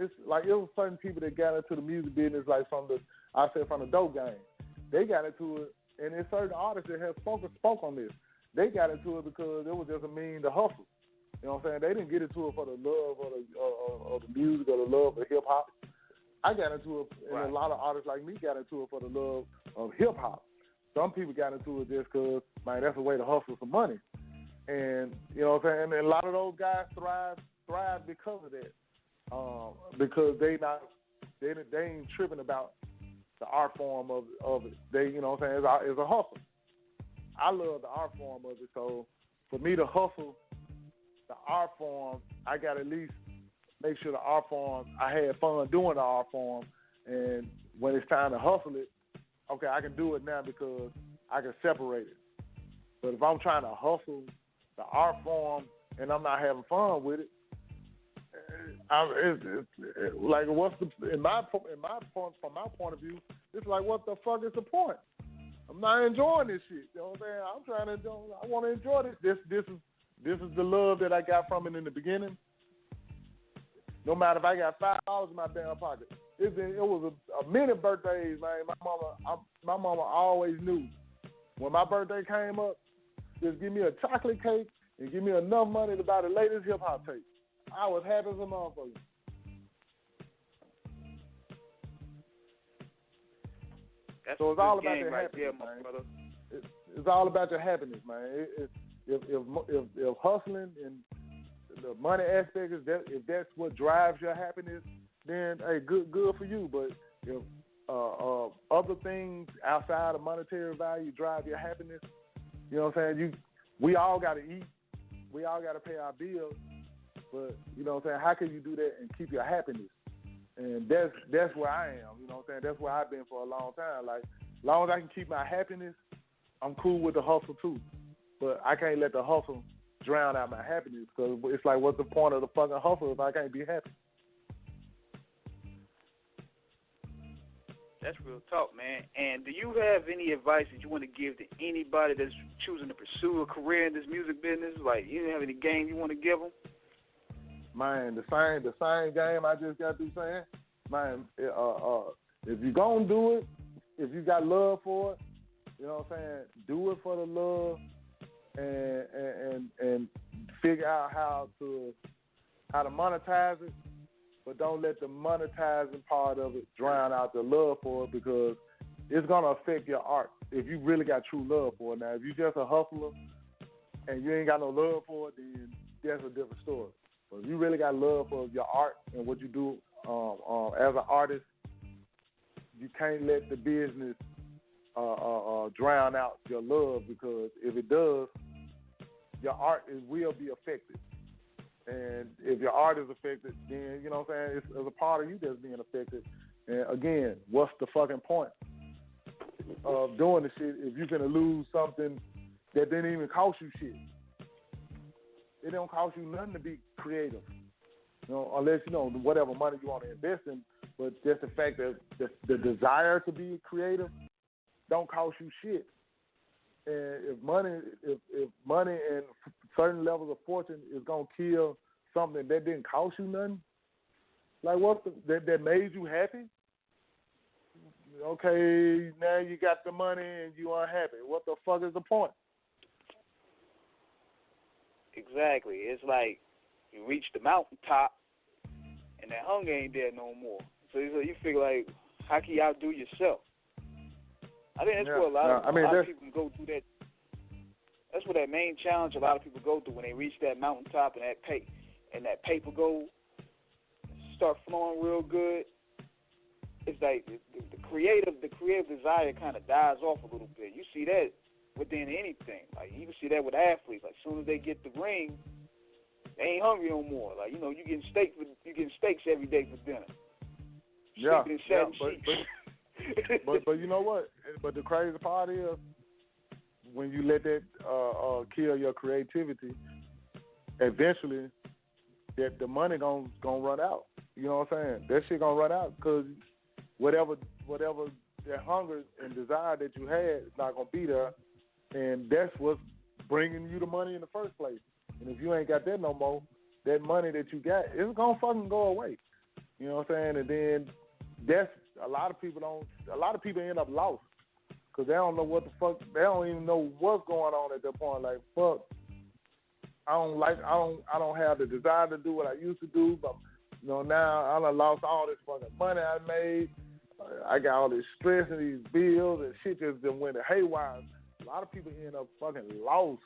It's like it was certain people that got into the music business, like from the dope game. They got into it, and there's certain artists that have spoke on this. They got into it because it was just a mean to hustle. You know what I'm saying? They didn't get into it for the love of the music or the love of hip hop. I got into it, and a lot of artists like me got into it for the love of hip hop. Some people got into it just because, man, that's a way to hustle some money. And you know what I'm saying? And a lot of those guys thrive because of that. Because they ain't tripping about the art form of it. They, you know what I'm saying? It's a hustle. I love the art form of it, so for me to hustle the art form, I got to at least make sure the art form, I had fun doing the art form, and when it's time to hustle it, okay, I can do it now because I can separate it. But if I'm trying to hustle the art form and I'm not having fun with it, like from my point of view, it's like, what the fuck is the point? I'm not enjoying this shit. You know what I'm saying? I want to enjoy this. This is the love that I got from it in the beginning. No matter if I got $5 in my damn pocket. It was a many birthdays, man. My mama always knew when my birthday came up, just give me a chocolate cake and give me enough money to buy the latest hip hop tape. I was happy as a motherfucker. So it's all about your happiness, man. It's all about your happiness, man. If hustling and the money aspect if that's what drives your happiness, then hey, good for you. But if other things outside of monetary value drive your happiness, you know what I'm saying? We all got to eat, we all got to pay our bills, but you know what I'm saying? How can you do that and keep your happiness? And that's where I am. You know what I'm saying? That's where I've been for a long time. Like, as long as I can keep my happiness, I'm cool with the hustle too. But I can't let the hustle drown out my happiness, because it's like, what's the point of the fucking hustle if I can't be happy? That's real talk, man. And do you have any advice that you want to give to anybody that's choosing to pursue a career in this music business? Like, you have any game you want to give them? Man, the same game I just got through saying. Man, if you're going to do it, if you got love for it, you know what I'm saying, do it for the love and figure out how to monetize it, but don't let the monetizing part of it drown out the love for it, because it's going to affect your art if you really got true love for it. Now, if you're just a hustler and you ain't got no love for it, then that's a different story. But if you really got love for your art and what you do as an artist, you can't let the business drown out your love, because if it does, your art will be affected. And if your art is affected, then, you know what I'm saying, it's a part of you that's being affected. And again, what's the fucking point of doing the shit if you're going to lose something that didn't even cost you shit? It don't cost you nothing to be creative, you know, unless, you know, whatever money you want to invest in. But just the fact that the desire to be creative don't cost you shit. And if money and certain levels of fortune is gonna kill something that didn't cost you nothing, like that made you happy. Okay, now you got the money and you unhappy. What the fuck is the point? Exactly. It's like you reach the mountaintop and that hunger ain't there no more. So you figure, like, how can you outdo yourself? I think that's where a lot of people go through that. That's where that main challenge a lot of people go through when they reach that mountaintop and that paper go start flowing real good. It's like the creative desire kind of dies off a little bit. You see that within anything. Like, you can see that with athletes. Like, as soon as they get the ring, they ain't hungry no more. Like, you know, you getting steaks every day for dinner. But you know what? But the crazy part is, when you let that kill your creativity, eventually that the money gonna run out. You know what I'm saying? That shit gonna run out, because whatever that hunger and desire that you had is not gonna be there, and that's what's bringing you the money in the first place. And if you ain't got that no more, that money that you got, it's gonna fucking go away. You know what I'm saying? And then that's a lot of people end up lost, because they don't know what the fuck, they don't even know what's going on at that point. Like, fuck, I don't have the desire to do what I used to do, but, you know, now I done lost all this fucking money I made. I got all this stress and these bills and shit just done went haywire. A lot of people end up fucking lost,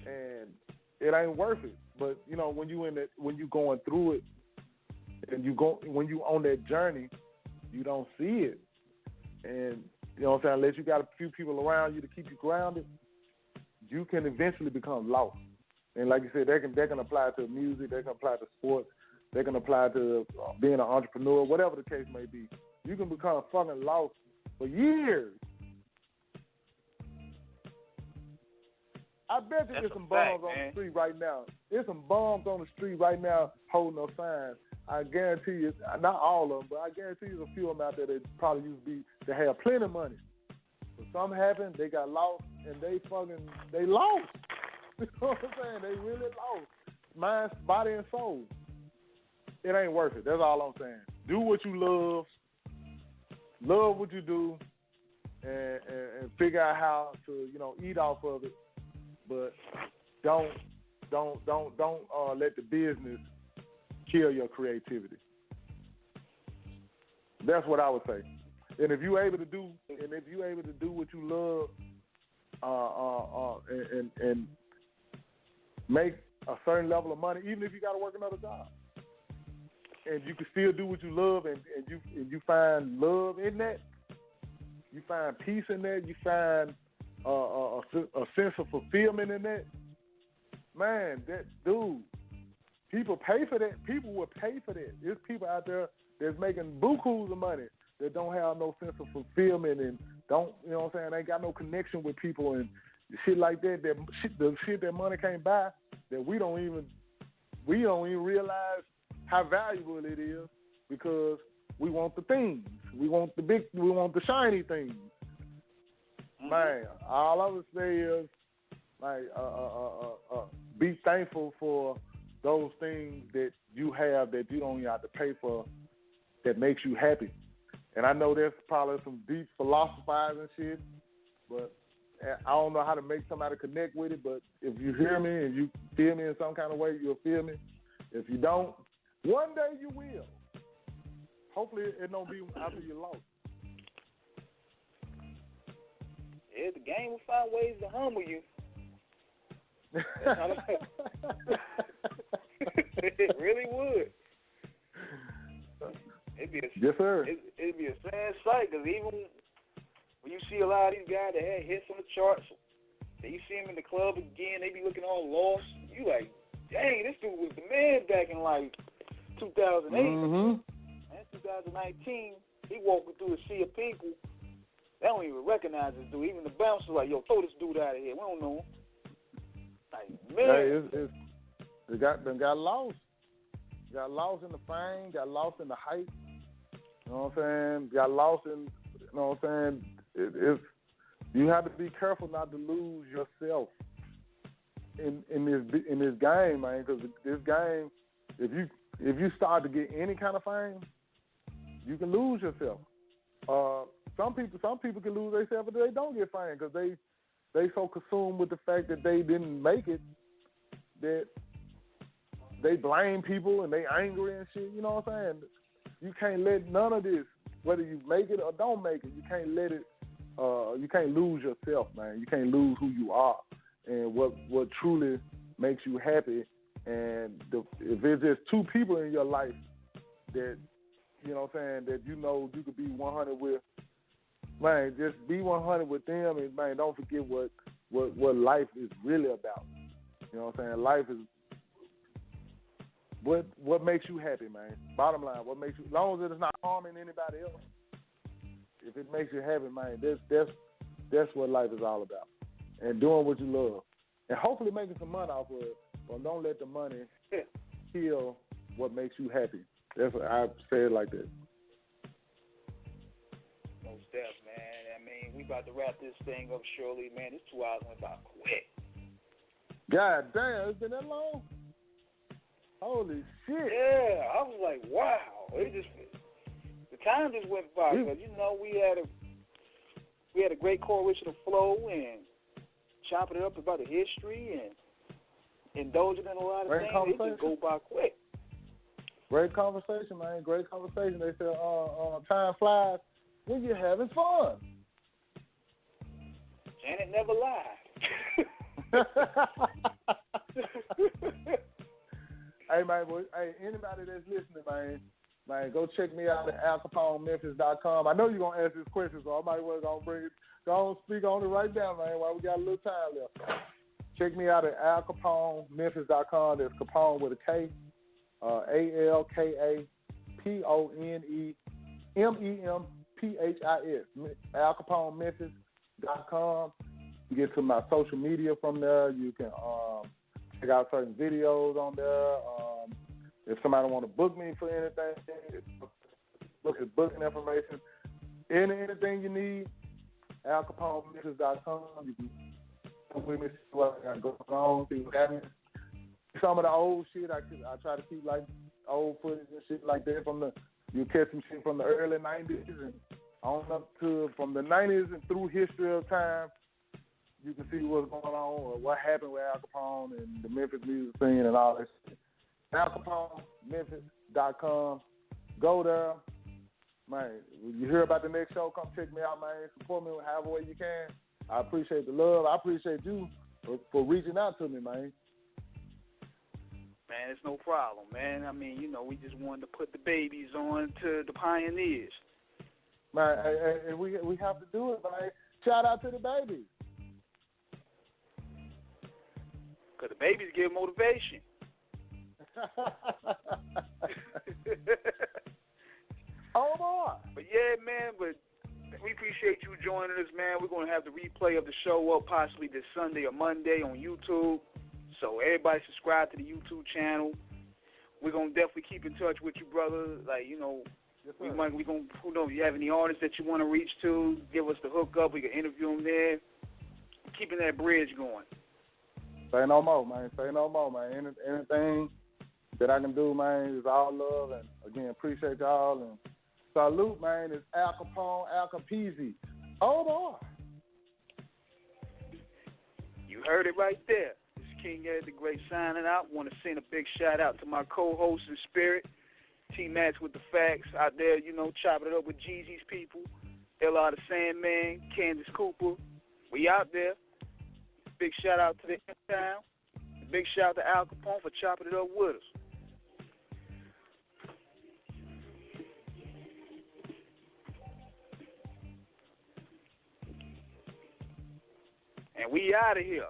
and it ain't worth it. But, you know, when you going through it, and when you on that journey, you don't see it. And, you know what I'm saying, unless you got a few people around you to keep you grounded, you can eventually become lost. And like you said, they can apply to music, they can apply to sports, they can apply to being an entrepreneur, whatever the case may be. You can become fucking lost for years. I bet you there's some bums on the street right now. There's some bums on the street right now holding up signs. I guarantee you, not all of them, but I guarantee you there's a few of them out there that probably used to be, to have plenty of money. But something happened, they got lost, and they lost. You know what I'm saying? They really lost. Mind, body, and soul. It ain't worth it. That's all I'm saying. Do what you love what you do, and figure out how to, you know, eat off of it. But don't let the business kill your creativity. That's what I would say. And if you're able to do what you love, and make a certain level of money, even if you got to work another job, and you can still do what you love, and you find love in that, you find peace in that, you find a sense of fulfillment in that, man, that dude, people pay for that. People will pay for that. There's people out there that's making bukus of money that don't have no sense of fulfillment and don't, you know what I'm saying, they got no connection with people and shit like that. The shit that money can't buy, that we don't even realize how valuable it is, because we want the things. We want the shiny things. Man, all I would say is, like, be thankful for those things that you have that you don't even have to pay for, that makes you happy. And I know there's probably some deep philosophizing shit, but I don't know how to make somebody connect with it. But if you hear me and you feel me in some kind of way, you'll feel me. If you don't, one day you will. Hopefully it don't be after you lost. Yeah, the game will find ways to humble you. It really would. Yes, sir. It'd be a sad sight, because even when you see a lot of these guys that had hits on the charts, then you see them in the club again, they be looking all lost. You like, dang, this dude was the man back in like 2008. Mm-hmm. And 2019, he walking through a sea of people. They don't even recognize this dude. Even the bouncers like, yo, throw this dude out of here. We don't know him. Like, man. Hey, they got lost. Got lost in the fame, got lost in the hype. You know what I'm saying? Got lost in, you know what I'm saying? You have to be careful not to lose yourself in this game, man. Because this game, if you start to get any kind of fame, you can lose yourself. Some people can lose themselves if they don't get fame because they so consumed with the fact that they didn't make it that they blame people and they angry and shit. You know what I'm saying? You can't let none of this, whether you make it or don't make it, you can't let it. You can't lose yourself, man. You can't lose who you are and what truly makes you happy. And if there's just two people in your life that, you know what I'm saying, that you know you could be 100 with, man, just be 100 with them, and man, don't forget what life is really about. You know what I'm saying? Life is what makes you happy, man. Bottom line, what makes you, as long as it's not harming anybody else. If it makes you happy, man, that's what life is all about. And doing what you love, and hopefully making some money off of it. But don't let the money kill what makes you happy. That's what I say it like that. No steps, man. I mean, we about to wrap this thing up shortly, man. This 2 hours went by quick. God damn, it's been that long? Holy shit. Yeah, I was like, wow. The time just went by because, you know, we had a great correlation of flow and chopping it up about the history and indulging in a lot of things. It just go by quick. Great conversation, man. Great conversation. They said time flies when you're having fun. Janet never lied. Hey, man, anybody that's listening, man, go check me out at AlCaponeMemphis.com. I know you're going to ask this question, so I might as well go speak on it right now, man, while we got a little time left. Check me out at AlCaponeMemphis.com. That's Capone with a K. AlCaponeMemphis. AlCaponeMemphis.com. You get to my social media from there. You can check out certain videos on there. If somebody want to book me for anything, look at booking information. Anything you need, AlCaponeMemphis.com. You can come with me, see what I got going on, see what's happening. Some of the old shit, I try to keep like old footage and shit like that you catch some shit from the early 90s and on up to from the 90s and through history of time. You can see what's going on or what happened with Al Capone and the Memphis music scene and all that shit. AlCaponeMemphis.com. Go there. Man, when you hear about the next show, come check me out, man. Support me however way you can. I appreciate the love. I appreciate you for reaching out to me, man. Man, it's no problem, man. I mean, you know, we just wanted to put the babies on to the pioneers. Man, and we have to do it, man. Shout out to the babies. Because the babies give motivation. Oh, boy. But, yeah, man, we appreciate you joining us, man. We're going to have the replay of the show up possibly this Sunday or Monday on YouTube. So everybody subscribe to the YouTube channel. We're going to definitely keep in touch with you, brother. Like, you know, yes, who knows, if you have any artists that you want to reach to, give us the hookup. We can interview them there. Keeping that bridge going. Say no more, man. Say no more, man. Anything that I can do, man, is all love. And, again, appreciate y'all. And salute, man. It's Al Capone, Al Capeasy. Oh, boy. You heard it right there. This is King Ed the Great signing out. Want to send a big shout-out to my co-host in spirit, T-Max with the facts out there, you know, chopping it up with Jeezy's people. L.R. the Sandman, Candace Cooper. We out there. Big shout-out to the M-Town. Big shout-out to Al Capone for chopping it up with us. And we out of here.